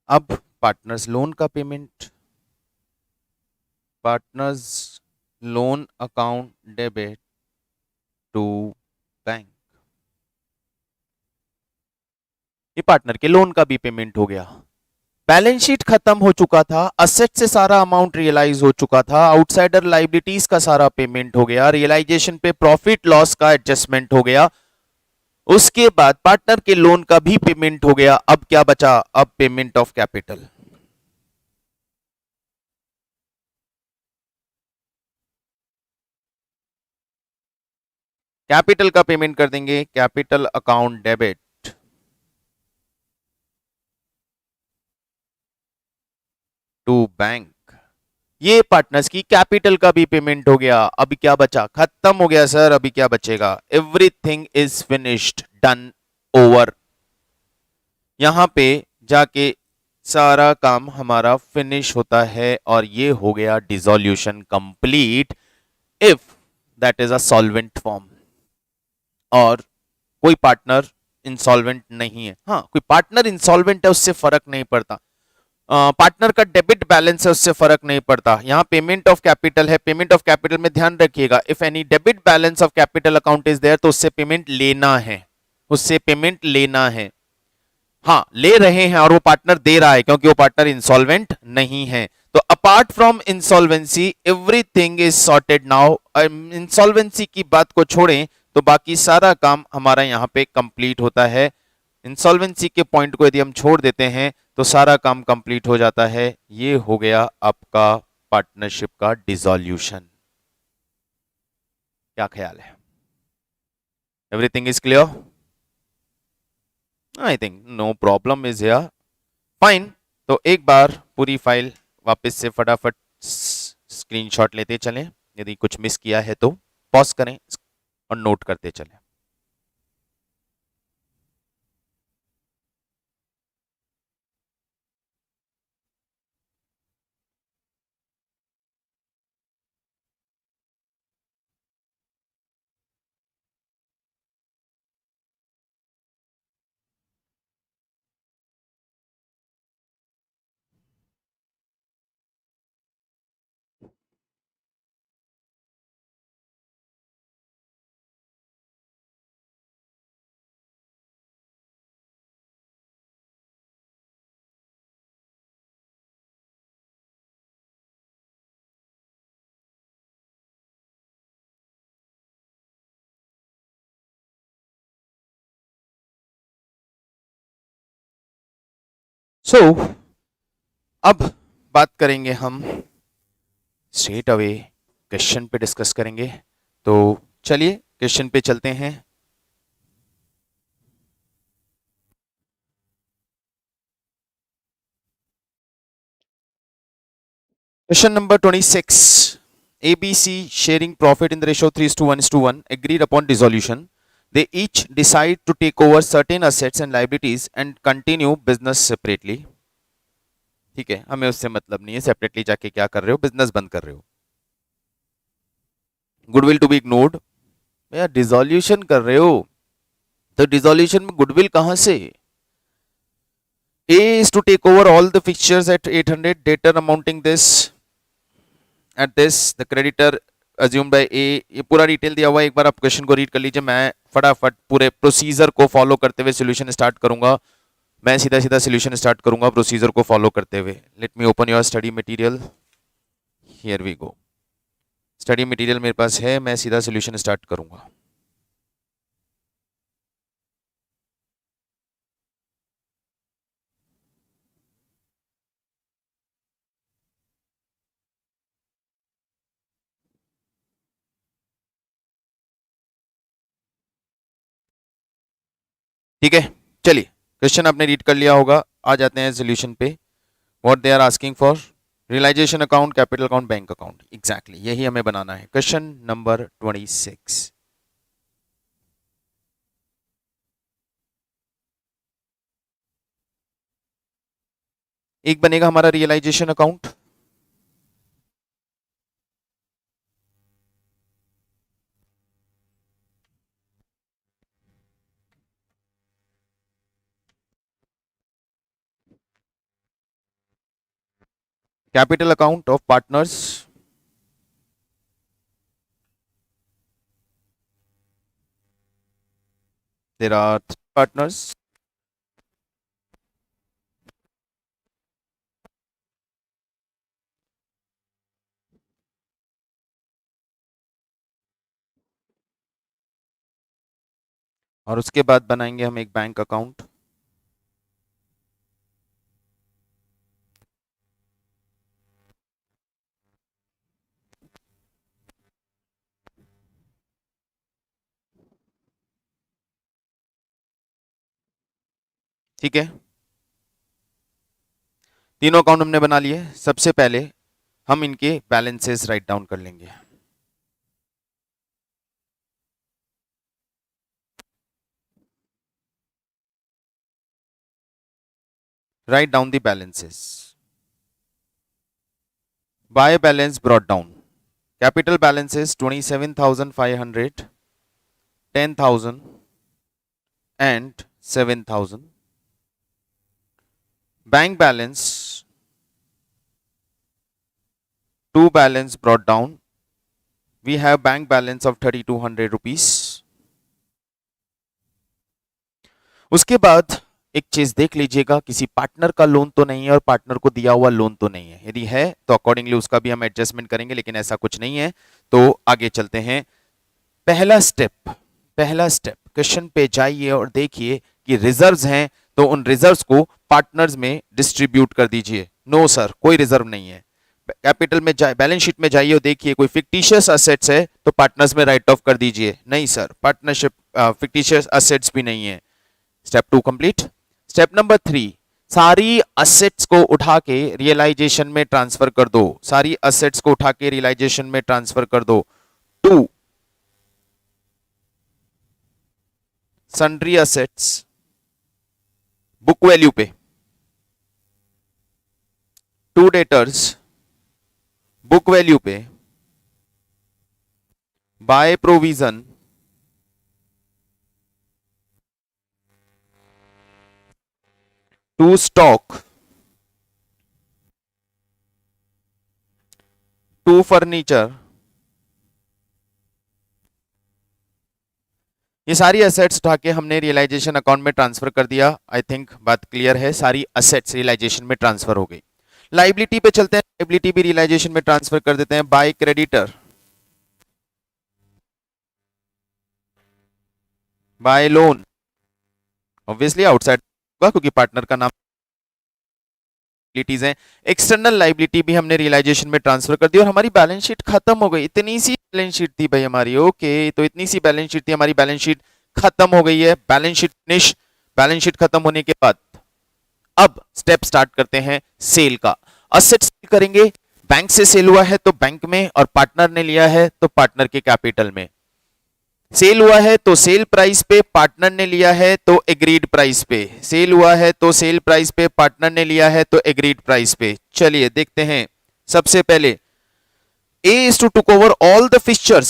अब पार्टनर्स लोन का payment, partners loan account debit to bank, ये पार्टनर के लोन का भी पेमेंट हो गया। बैलेंस शीट खत्म हो चुका था, असेट से सारा अमाउंट रियलाइज हो चुका था, आउटसाइडर लाइबिलिटीज का सारा पेमेंट हो गया, रियलाइजेशन पे प्रॉफिट लॉस का एडजस्टमेंट हो गया, उसके बाद पार्टनर के लोन का भी पेमेंट हो गया। अब क्या बचा? अब पेमेंट ऑफ कैपिटल। कैपिटल का पेमेंट कर देंगे, capital account debit, to bank. ये पार्टनर्स की कैपिटल का भी पेमेंट हो गया। अभी क्या बचा? खत्म हो गया सर। अभी क्या बचेगा? Everything is finished, done, over. यहां पे जाके सारा काम हमारा फिनिश होता है और ये हो गया dissolution complete if that is a solvent form और कोई पार्टनर इंसॉल्वेंट नहीं है। हाँ, कोई पार्टनर इंसॉल्वेंट है उससे फर्क नहीं पड़ता। पार्टनर का डेबिट बैलेंस है उससे फर्क नहीं पड़ता। यहां पेमेंट ऑफ कैपिटल है, पेमेंट ऑफ कैपिटल में ध्यान रखिएगा, if any debit balance of capital account is there तो उससे पेमेंट लेना है, उससे पेमेंट लेना है। हाँ, ले रहे हैं और वो पार्टनर दे रहा है क्योंकि वो पार्टनर इंसॉल्वेंट नहीं है। तो apart from insolvency everything is sorted now. Insolvency की बात को छोड़ें तो बाकी सारा काम हमारा यहां पे कंप्लीट होता है। इंसॉल्वेंसी के पॉइंट को यदि हम छोड़ देते हैं तो सारा काम कंप्लीट हो जाता है। ये हो गया आपका पार्टनरशिप का डिसॉल्यूशन। क्या ख्याल है? Everything is clear? I think no problem is here. Fine. तो एक बार पूरी फाइल वापस से फटाफट स्क्रीनशॉट लेते चलें। यदि कुछ मिस किया है तो पॉज करें और नोट करते चलें। सो अब बात करेंगे हम स्ट्रेट अवे क्वेश्चन पे डिस्कस करेंगे। तो चलिए क्वेश्चन पे चलते हैं। Question number 26. ABC sharing profit in the ratio 3:1:1 agreed upon dissolution. They each decide to take over certain assets and liabilities and continue business separately. ठीक है, हमें उससे मतलब नहीं है सेपरेटली जाके क्या कर रहे हो, बिजनेस बंद कर रहे हो। Goodwill to be ignored. भैया डिसोल्यूशन कर रहे हो तो डिसोल्यूशन में गुडविल कहां से? A is to take over all the fixtures at 800, debtor amounting this at this, the creditor assumed by A। ये पूरा डिटेल दिया हुआ है, एक बार आप क्वेश्चन को रीड कर लीजिए। मैं फटाफट पूरे प्रोसीजर को फॉलो करते हुए सॉल्यूशन स्टार्ट करूंगा। मैं सीधा सीधा सॉल्यूशन स्टार्ट करूंगा प्रोसीजर को फॉलो करते हुए। Let me open your study material. Here we go. Study material मेरे पास है, मैं सीधा सॉल्यूशन स्टार्ट करूंगा। ठीक है, चलिए क्वेश्चन आपने रीड कर लिया होगा। आ जाते हैं सॉल्यूशन पे। What they are asking for? Realization account, capital account, bank account. Exactly यही हमें बनाना है। Question number 26। एक बनेगा हमारा realization account. Capital account of partners. There are partners. और उसके बाद बनाएंगे हम एक बैंक अकाउंट। ठीक है, तीनों अकाउंट हमने बना लिए। सबसे पहले हम इनके बैलेंसेस राइट डाउन कर लेंगे। Write down the balances. By balance brought down. Capital balances 27,500, 10,000 and 7,000. Bank balance, to balance brought down. We have bank balance of 3,200 rupees. उसके बाद एक चीज देख लीजिएगा, किसी पार्टनर का लोन तो नहीं है और पार्टनर को दिया हुआ लोन तो नहीं है। यदि है तो अकॉर्डिंगली उसका भी हम एडजस्टमेंट करेंगे, लेकिन ऐसा कुछ नहीं है। तो आगे चलते हैं। पहला स्टेप क्वेश्चन पे जाइए और देखिए कि रिजर्व्स हैं, तो उन रिजर्व्स को पार्टनर्स में डिस्ट्रीब्यूट कर दीजिए। नो सर, कोई रिजर्व नहीं है। कैपिटल में बैलेंस शीट में जाइए और देखिए कोई फिक्टिशियस असेट्स है तो पार्टनर्स में राइट ऑफ कर दीजिए। नहीं सर, पार्टनरशिप फिक्टिशियस असेट्स भी नहीं है। Step 2 complete. स्टेप नंबर 3, सारी असेट्स को उठा के रियलाइजेशन में ट्रांसफर कर दो। सारी असेट्स को उठा के रियलाइजेशन में ट्रांसफर कर दो। 2, सन्ड्री असेट्स बुक वैल्यू पे। 2, डेटर्स बुक वैल्यू पे। By provision to stock, to furniture. ये सारी असेट्स उठा के हमने रियलाइजेशन अकाउंट में ट्रांसफर कर दिया। आई थिंक बात क्लियर है, सारी असेट्स रियलाइजेशन में ट्रांसफर हो गई। लाइबिलिटी पे चलते हैं। लाइबिलिटी भी रियलाइजेशन में ट्रांसफर कर देते हैं। By creditor, by loan, obviously outside होगा क्योंकि पार्टनर का नाम हैं। एक्सटर्नल लाइबिलिटी भी हमने रियलाइजेशन में ट्रांसफर कर दी और हमारी बैलेंस शीट खत्म हो गई। इतनी सी बैलेंस शीट थी भाई हमारी। ओके, तो इतनी सी बैलेंस शीट थी हमारी, बैलेंस शीट खत्म हो गई है। Balance sheet finish. Balance sheet खत्म होने के बाद अब स्टेप स्टार्ट करते हैं सेल का। असेट सेल करेंगे। बैंक से सेल हुआ है तो बैंक में, और पार्टनर ने लिया है तो पार्टनर के कैपिटल में। सेल हुआ है तो सेल प्राइस पे, पार्टनर ने लिया है तो एग्रीड प्राइस पे। सेल हुआ है तो सेल प्राइस पे, पार्टनर ने लिया है तो एग्रीड प्राइस पे। चलिए देखते हैं। सबसे पहले A is to took over all the fixtures।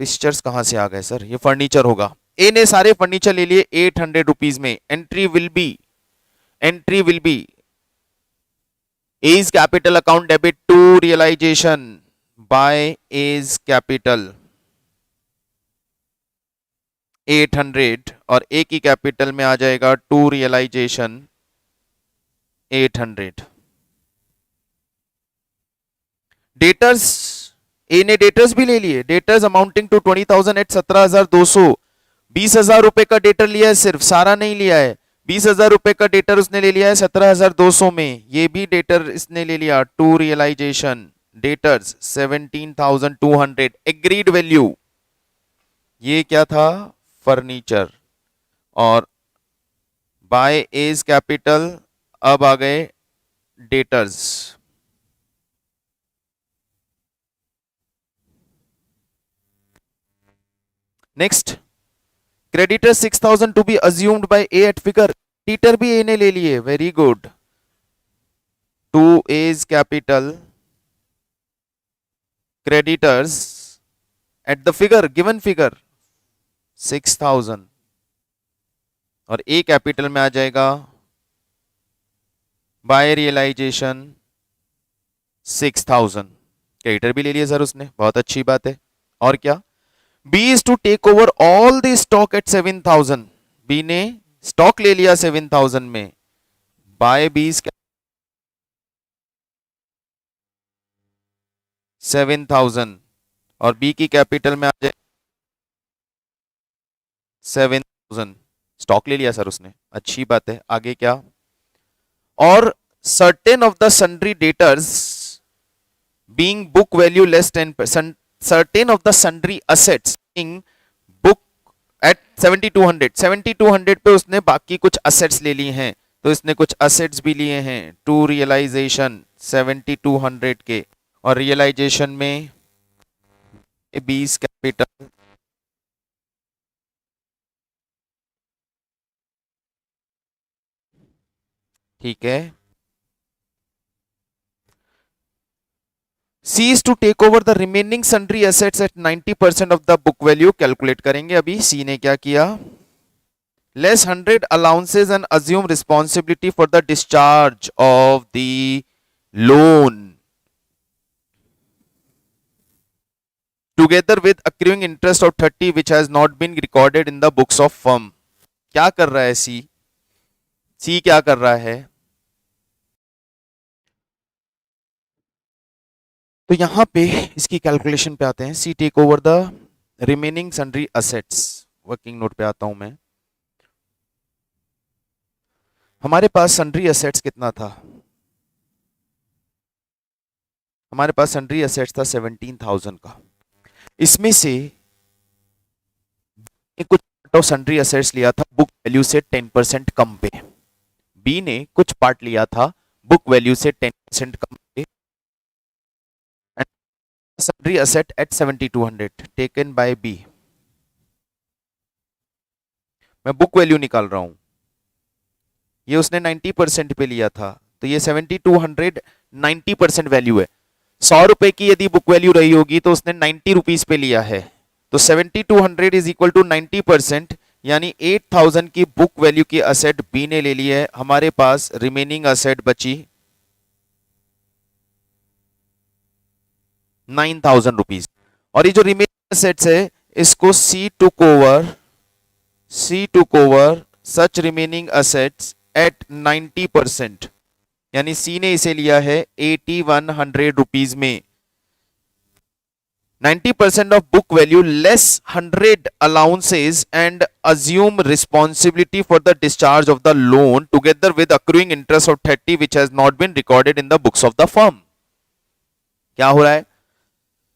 Fixtures कहां से आ गए सर, ये फर्नीचर होगा। ए ने सारे फर्नीचर ले लिए 800 रुपीज में। Entry will be A's capital account debit to realization by A's capital 800, और ए की कैपिटल में आ जाएगा टू रियलाइजेशन 800। डेटर्स, ए ने डेटर्स भी ले लिए। Debtors amounting to 20,000 eight 17,200। 20,000 रुपए का डेटर लिया है, सिर्फ सारा नहीं लिया है। 20,000 रुपए का डेटर उसने ले लिया है 17,200 में। ये भी डेटर इसने ले लिया to realization. Debtors 17,200 agreed value. ये क्या था, फर्नीचर। और बाय एज कैपिटल अब आ गए debtors. Next, creditor 6,000 to be assumed by A at figure. Creditor भी ए ने ले लिए, very good. To A's capital creditors at the figure, given figure 6,000, और ए कैपिटल में आ जाएगा बाय रियलाइजेशन 6,000। क्रेडिटर भी ले लिया सर उसने, बहुत अच्छी बात है। और क्या, B is to take over all the stock at 7,000। B ने स्टॉक ले लिया 7,000 में। बाय B's 7,000, और B की कैपिटल में आ जाए 7,000। स्टॉक ले लिया सर उसने, अच्छी बात है। आगे क्या, और certain of the sundry debtors being book value less 10%, certain of the sundry assets being book at 7,200 पे उसने बाकी कुछ assets ले ली हैं। तो इसने कुछ असेट्स भी लिए हैं टू रियलाइजेशन 7200 के, और रियलाइजेशन में 20 कैपिटल, ठीक है। C is to take over the remaining sundry assets at 90% of the book value. Calculate करेंगे अभी। सी ने क्या किया, less 100 allowances and assume responsibility for the discharge of the loan together with accruing interest of 30 which has not been recorded in the books of firm। क्या कर रहा है सी? सी क्या कर रहा है? तो यहां पे इसकी कैलकुलेशन पे आते हैं। C take over the remaining sundry assets. Working note पे आता हूं मैं। हमारे पास सन्ड्री असेट्स कितना था? हमारे पास सन्ड्री असेट्स था 17,000 का। इसमें से कुछ पार्ट ऑफ सन्ड्री असेट्स लिया था बुक वैल्यू से 10% कम पे। बी ने कुछ पार्ट लिया था बुक वैल्यू से 10% कम पे। Sundry asset at 7200 taken by B. मैं बुक वैल्यू निकाल रहा हूं। ये उसने 90% पे लिया था, तो ये 7200 90% वैल्यू है। 100 रुपए की यदि बुक वैल्यू रही होगी तो उसने 90 रुपीज पे लिया है। तो 7200 इज इक्वल टू 90%, यानी 8000 की बुक वैल्यू की असेट बी ने ले ली है। हमारे पास रिमेनिंग असेट बची 9000 रुपीज। और ये जो रिमेनिंग असेट्स है इसको सी टुक ओवर सच रिमेनिंग असेट्स एट 90%, यानी सी ने इसे लिया है 8100 रुपीज में। 90% of book value less 100 allowances and assume responsibility for the discharge of the loan together with accruing interest of 30 which has not been recorded in the books of the firm। क्या हो रहा है?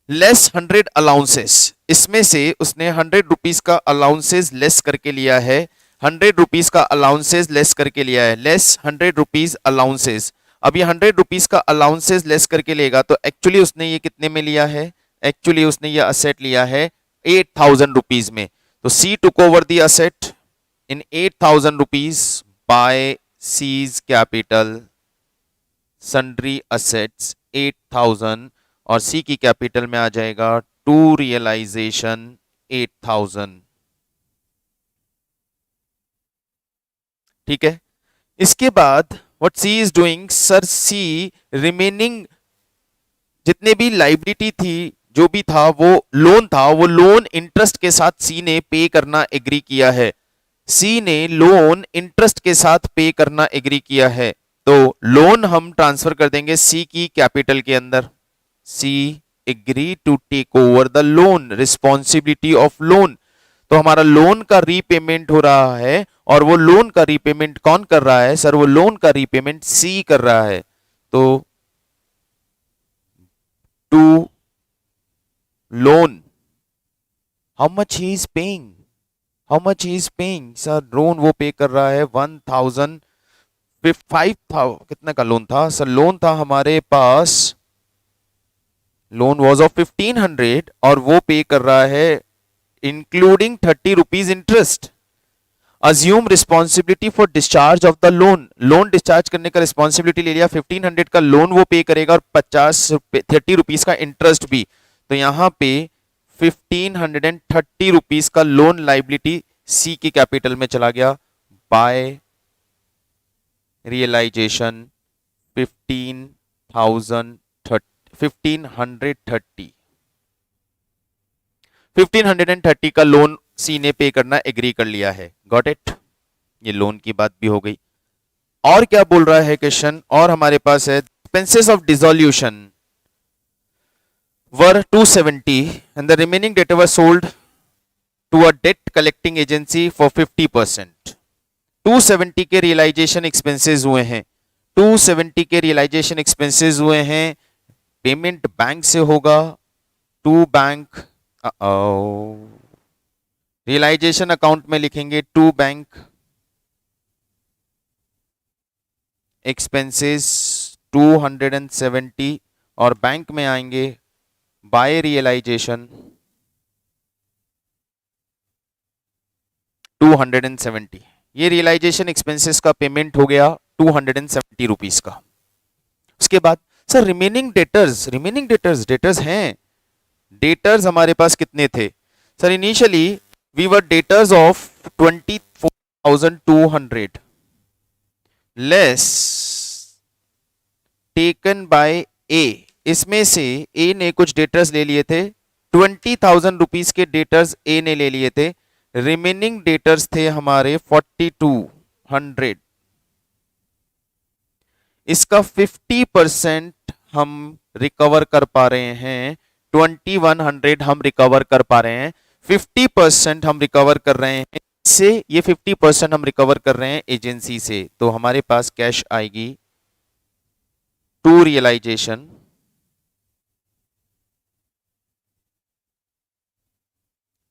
Less 100 allowances, इसमें से उसने 100 rupees का allowances less करके लिया है। 100 रुपीज का अलाउंसेस लेस करके लिया है, लेस 100 रुपीज अलाउंसेस। अब ये 100 रुपीज का अलाउंसेस लेस करके लेगा तो एक्चुअली उसने ये कितने में लिया है? एक्चुअली उसने ये असेट लिया है 8000 रुपीज में। तो C took over the asset in 8000 rupees by C's capital sundry assets 8000, और सी की कैपिटल में आ जाएगा टू रियलाइजेशन 8000। ठीक है। इसके बाद what C is doing, sir C remaining जितने भी लाइबिलिटी थी, जो भी था वो लोन था, वो लोन इंटरेस्ट के साथ सी ने पे करना एग्री किया है। सी ने लोन इंटरेस्ट के साथ पे करना एग्री किया है। तो लोन हम ट्रांसफर कर देंगे सी की कैपिटल के अंदर। C agree to take over the loan, responsibility of loan. तो हमारा लोन का रीपेमेंट हो रहा है, और वो लोन का रीपेमेंट कौन कर रहा है? सर वो लोन का रीपेमेंट सी कर रहा है। तो to loan how much he is paying, how much he is paying? Sir loan वो पे कर रहा है 1000 5 था। कितने का लोन था? सर लोन था हमारे पास, लोन वॉज ऑफ 1500 और वो पे कर रहा है including 30 rupees interest. Assume responsibility for discharge of the loan, loan discharge करने का रिस्पॉन्सिबिलिटी ले लिया। 1500 का लोन वो पे करेगा और 30 रुपीज का इंटरेस्ट भी। तो यहां पे 1530 रुपीज का लोन लाइबिलिटी सी की कैपिटल में चला गया बाय रियलाइजेशन 1530 का लोन सी ने पे करना एग्री कर लिया है। Got it? ये लोन की बात भी हो गई। और क्या बोल रहा है क्वेश्चन? और हमारे पास है expenses of dissolution were 270 and the remaining debt were sold to a debt collecting agency for 50%। 270 के रियलाइजेशन एक्सपेंसेस हुए हैं, 270 के रियलाइजेशन एक्सपेंसेस हुए हैं। पेमेंट बैंक से होगा टू बैंक, रियलाइजेशन अकाउंट में लिखेंगे टू बैंक, एक्सपेंसेस 270 और बैंक में आएंगे बाय रियलाइजेशन 270। ये रियलाइजेशन एक्सपेंसेस का पेमेंट हो गया 270 रुपीज का। उसके बाद सर डेटर्स हैं। डेटर्स हमारे पास कितने थे sir? Initially we were debtors of 24,200 less taken by A. इसमें से ए ने कुछ डेटर्स ले लिए थे, 20,000 रुपीज के डेटर्स ए ने ले लिए थे। रिमेनिंग डेटर्स थे हमारे 4,200। इसका 50% हम रिकवर कर पा रहे हैं, 2,100 हम रिकवर कर पा रहे हैं, 50% हम रिकवर कर रहे हैं से, ये 50% हम रिकवर कर रहे हैं एजेंसी से। तो हमारे पास कैश आएगी टू रियलाइजेशन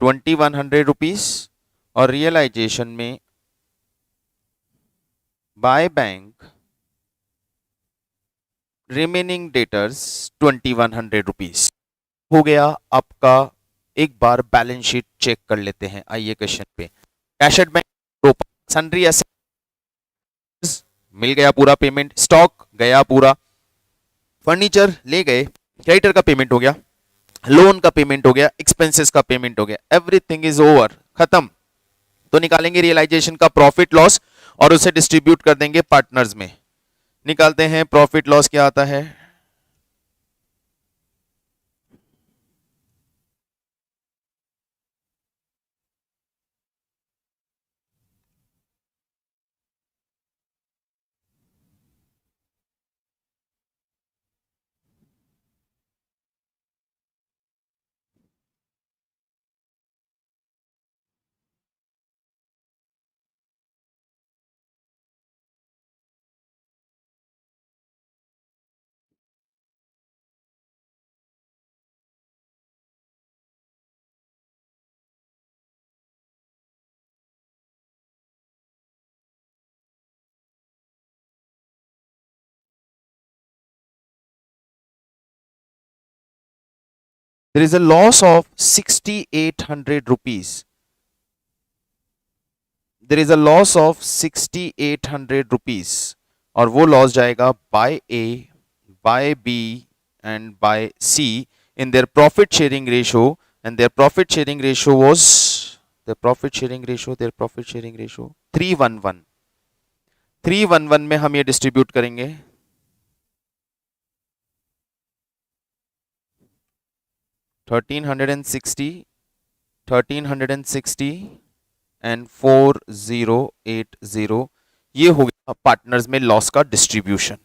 2,100 रुपीज और रियलाइजेशन में by bank remaining debtors 2,100 rupees हो गया आपका। एक बार बैलेंस शीट चेक कर लेते हैं, आइए क्वेश्चन पे। Cash at bank, sundry assets मिल गया पूरा पेमेंट, स्टॉक गया पूरा, फर्नीचर ले गए, क्रेडिटर का पेमेंट हो गया, लोन का पेमेंट हो गया, एक्सपेंसेस का पेमेंट हो गया, एवरीथिंग इज ओवर, खत्म। तो निकालेंगे रियलाइजेशन का प्रॉफिट लॉस और उसे डिस्ट्रीब्यूट कर देंगे पार्टनर्स में। निकालते हैं प्रॉफिट लॉस क्या आता है। There is a loss of 6,800 rupees. There is a loss of 6,800 rupees और वो लॉस जाएगा by A, by B and by C in their profit sharing ratio, and their profit sharing ratio was their profit sharing ratio 311। 311 में हम ये distribute करेंगे 1360 and 4080। ये हो गया पार्टनर्स में लॉस का डिस्ट्रीब्यूशन।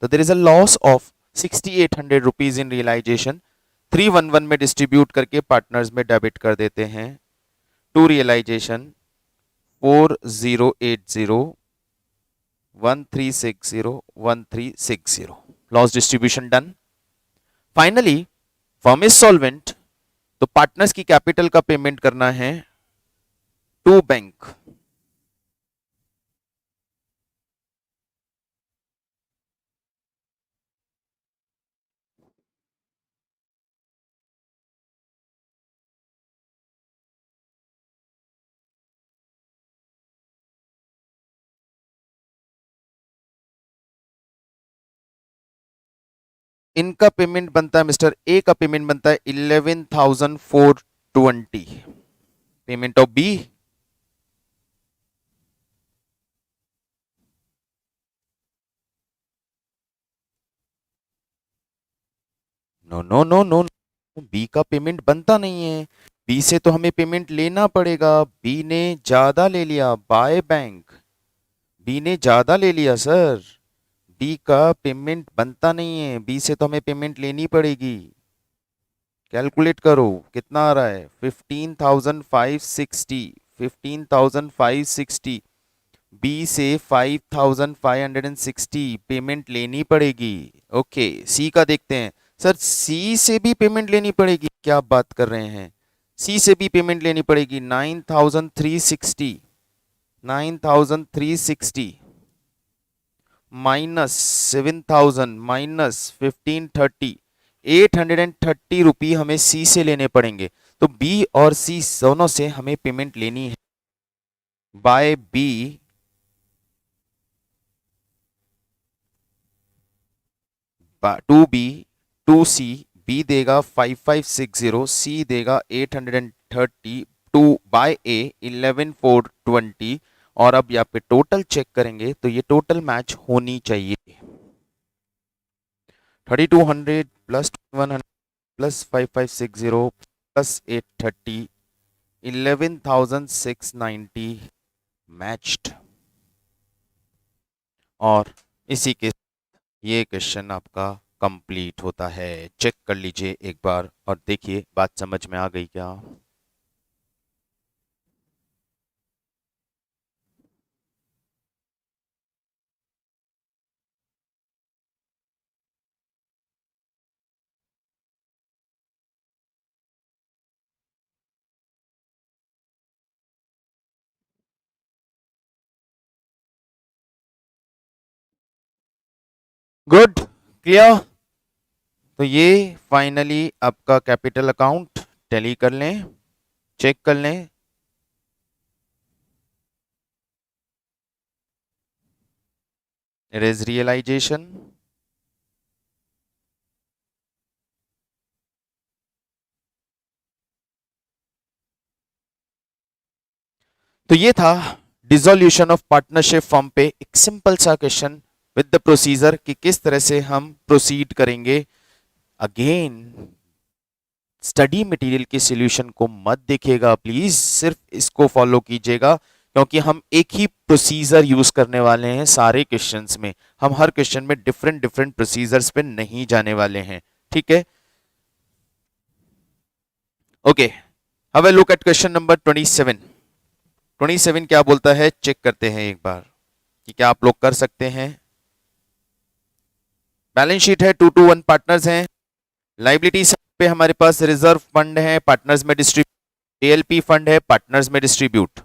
तो there is a loss of 6,800 rupees in realization, 311 में डिस्ट्रीब्यूट करके पार्टनर्स में डेबिट कर देते हैं। To realization 4080 1360 loss distribution done. Finally firm is solvent, तो पार्टनर्स की कैपिटल का पेमेंट करना है टू बैंक। इनका पेमेंट बनता है, मिस्टर ए का पेमेंट बनता है 11,420। Payment of B no no no no, B का पेमेंट बनता नहीं है, बी से तो हमें पेमेंट लेना पड़ेगा। बी ने ज्यादा ले लिया बाय बैंक, बी ने ज्यादा ले लिया सर, बी का पेमेंट बनता नहीं है, बी से तो हमें पेमेंट लेनी पड़ेगी। कैलकुलेट करो कितना आ रहा है, 15,560, 15,560, बी से 5,560 पेमेंट लेनी पड़ेगी। ओके, सी का देखते हैं। सर सी से भी पेमेंट लेनी पड़ेगी, क्या आप बात कर रहे हैं, सी से भी पेमेंट लेनी पड़ेगी 9,360, 9,360 माइनस 7,000 माइनस 1530, 830 रुपी हमें सी से लेने पड़ेंगे। तो बी और सी दोनों से हमें पेमेंट लेनी है। By B to B to C, B देगा 5560, सी देगा 830, टू बाय ए 11,420। और अब यहाँ पे टोटल चेक करेंगे तो ये टोटल मैच होनी चाहिए। 3200 प्लस 100 प्लस 5560 प्लस 830, 11,690 मैच्ड। और इसी के ये क्वेश्चन आपका कंप्लीट होता है। चेक कर लीजिए एक बार और देखिए बात समझ में आ गई क्या। Good, clear. तो ये फाइनली आपका कैपिटल अकाउंट टैली कर लें, चेक कर लें। It is realization. तो ये था डिसोल्यूशन ऑफ पार्टनरशिप फॉर्म पे एक सिंपल सा क्वेश्चन विद द प्रोसीजर कि किस तरह से हम प्रोसीड करेंगे। अगेन स्टडी मटेरियल के सॉल्यूशन को मत देखिएगा प्लीज, सिर्फ इसको फॉलो कीजिएगा, क्योंकि हम एक ही प्रोसीजर यूज करने वाले हैं सारे क्वेश्चंस में। हम हर क्वेश्चन में डिफरेंट डिफरेंट प्रोसीजर्स पे नहीं जाने वाले हैं, ठीक है। Okay, have a look at question number 27। 27 क्या बोलता है, चेक करते हैं एक बार कि क्या आप लोग कर सकते हैं। बैलेंस शीट है, 2 to 1 पार्टनर्स हैं। लाइबिलिटी पे हमारे पास रिजर्व फंड है, पार्टनर्स में डिस्ट्रीब्यूट। एएलपी फंड है, पार्टनर्स में डिस्ट्रीब्यूट।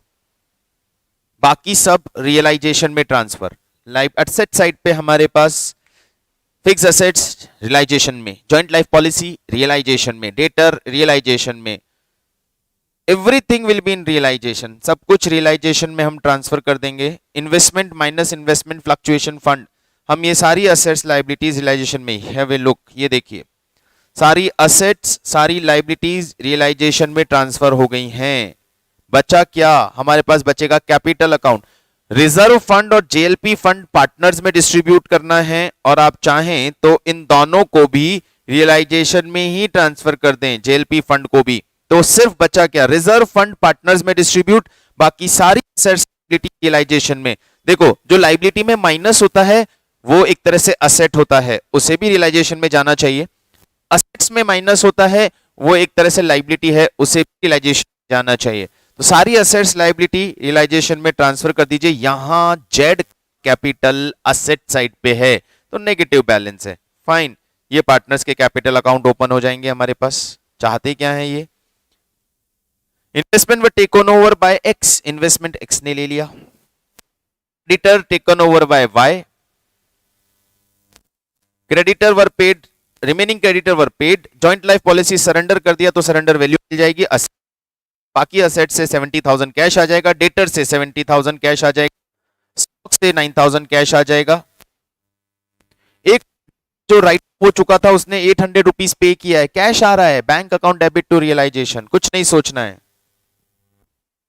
बाकी सब रियलाइजेशन में ट्रांसफर। लाइफ एसेट साइड पे हमारे पास फिक्स एसेट्स रियलाइजेशन में, जॉइंट लाइफ पॉलिसी रियलाइजेशन में, डेटर रियलाइजेशन में, everything will be in realization. सब कुछ रियलाइजेशन में हम ट्रांसफर कर देंगे। Investment minus investment fluctuation fund, हम ये सारी असेट्स लाइबिलिटीज रियलाइजेशन में। हैव ए लुक, ये देखिए सारी असेट्स सारी लाइबिलिटीज रियलाइजेशन में ट्रांसफर हो गई हैं। बचा क्या, हमारे पास बचेगा कैपिटल अकाउंट। रिजर्व फंड और जेएलपी फंड पार्टनर्स में डिस्ट्रीब्यूट करना है, और आप चाहें तो इन दोनों को भी रियलाइजेशन में ही ट्रांसफर कर दें, जेएलपी फंड को भी। तो सिर्फ बचा क्या, रिजर्व फंड पार्टनर्स में डिस्ट्रीब्यूट, बाकी सारी रियलाइजेशन में। देखो जो लाइबिलिटी में माइनस होता है वो एक तरह से असेट होता है, उसे भी रियलाइजेशन में जाना चाहिए। असेट्स में माइनस होता है वो एक तरह से लाइबिलिटी है, उसे भी रियलाइजेशन जाना चाहिए। तो सारी असेट्स लाइबिलिटी रियलाइजेशन में ट्रांसफर कर दीजिए। यहां जेड कैपिटल असेट साइड पे है तो नेगेटिव बैलेंस है, फाइन। ये पार्टनर्स के कैपिटल अकाउंट ओपन हो जाएंगे हमारे पास। चाहते क्या है ये, investment was taken over by X, investment X ने ले लिया। Creditor taken over by Y, creditor were paid, remaining creditor were paid. Joint life policy surrender कर दिया तो सरेंडर वैल्यू मिल जाएगी। बाकी असेट से 70,000 कैश आ जाएगा, डेटर से 70,000 कैश आ जाएगा, स्टॉक से 9,000 कैश आ जाएगा। एक जो राइट हो चुका था उसने 800 रुपीज पे किया है, कैश आ रहा है, bank account debit to realisation, कुछ नहीं सोचना है।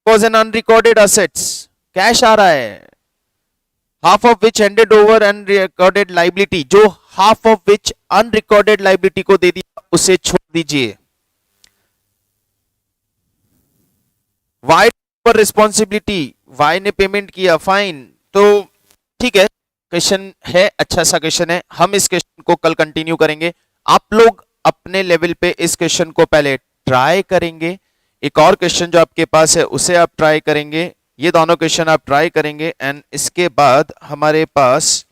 Was an unrecorded assets, cash आ रहा है, half of which handed over unrecorded liability, जो half of which unrecorded liability को दे दिया उसे छोड़ दीजिए। वाई पर रिस्पॉन्सिबिलिटी, वाई ने पेमेंट किया, फाइन। तो ठीक है, क्वेश्चन है, अच्छा सा क्वेश्चन है। हम इस क्वेश्चन को कल कंटिन्यू करेंगे। आप लोग अपने लेवल पे इस क्वेश्चन को पहले ट्राई करेंगे, एक और क्वेश्चन जो आपके पास है उसे आप ट्राई करेंगे, ये दोनों क्वेश्चन आप ट्राई करेंगे, एंड इसके बाद हमारे पास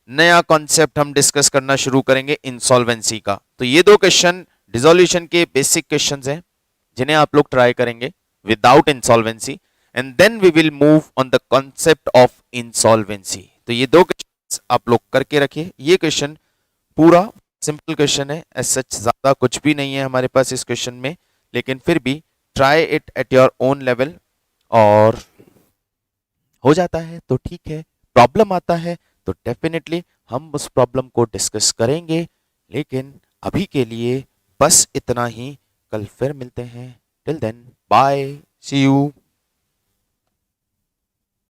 नया कॉन्सेप्ट हम डिस्कस करना शुरू करेंगे इंसॉल्वेंसी का। तो ये दो क्वेश्चन डिसोल्यूशन के बेसिक क्वेश्चंस हैं जिन्हें आप लोग ट्राई करेंगे without insolvency, and then we will move on the concept of insolvency। तो ये दो आप लोग करके रखिए। ये क्वेश्चन पूरा सिंपल क्वेश्चन है, एज सच ज़्यादा कुछ भी नहीं है हमारे पास इस क्वेश्चन में, लेकिन फिर भी try it at your own level. और हो जाता है तो ठीक है, प्रॉब्लम आता है तो डेफिनेटली हम उस प्रॉब्लम को डिस्कस करेंगे, लेकिन अभी के लिए बस इतना ही। कल फिर मिलते हैं। Till then bye, see you.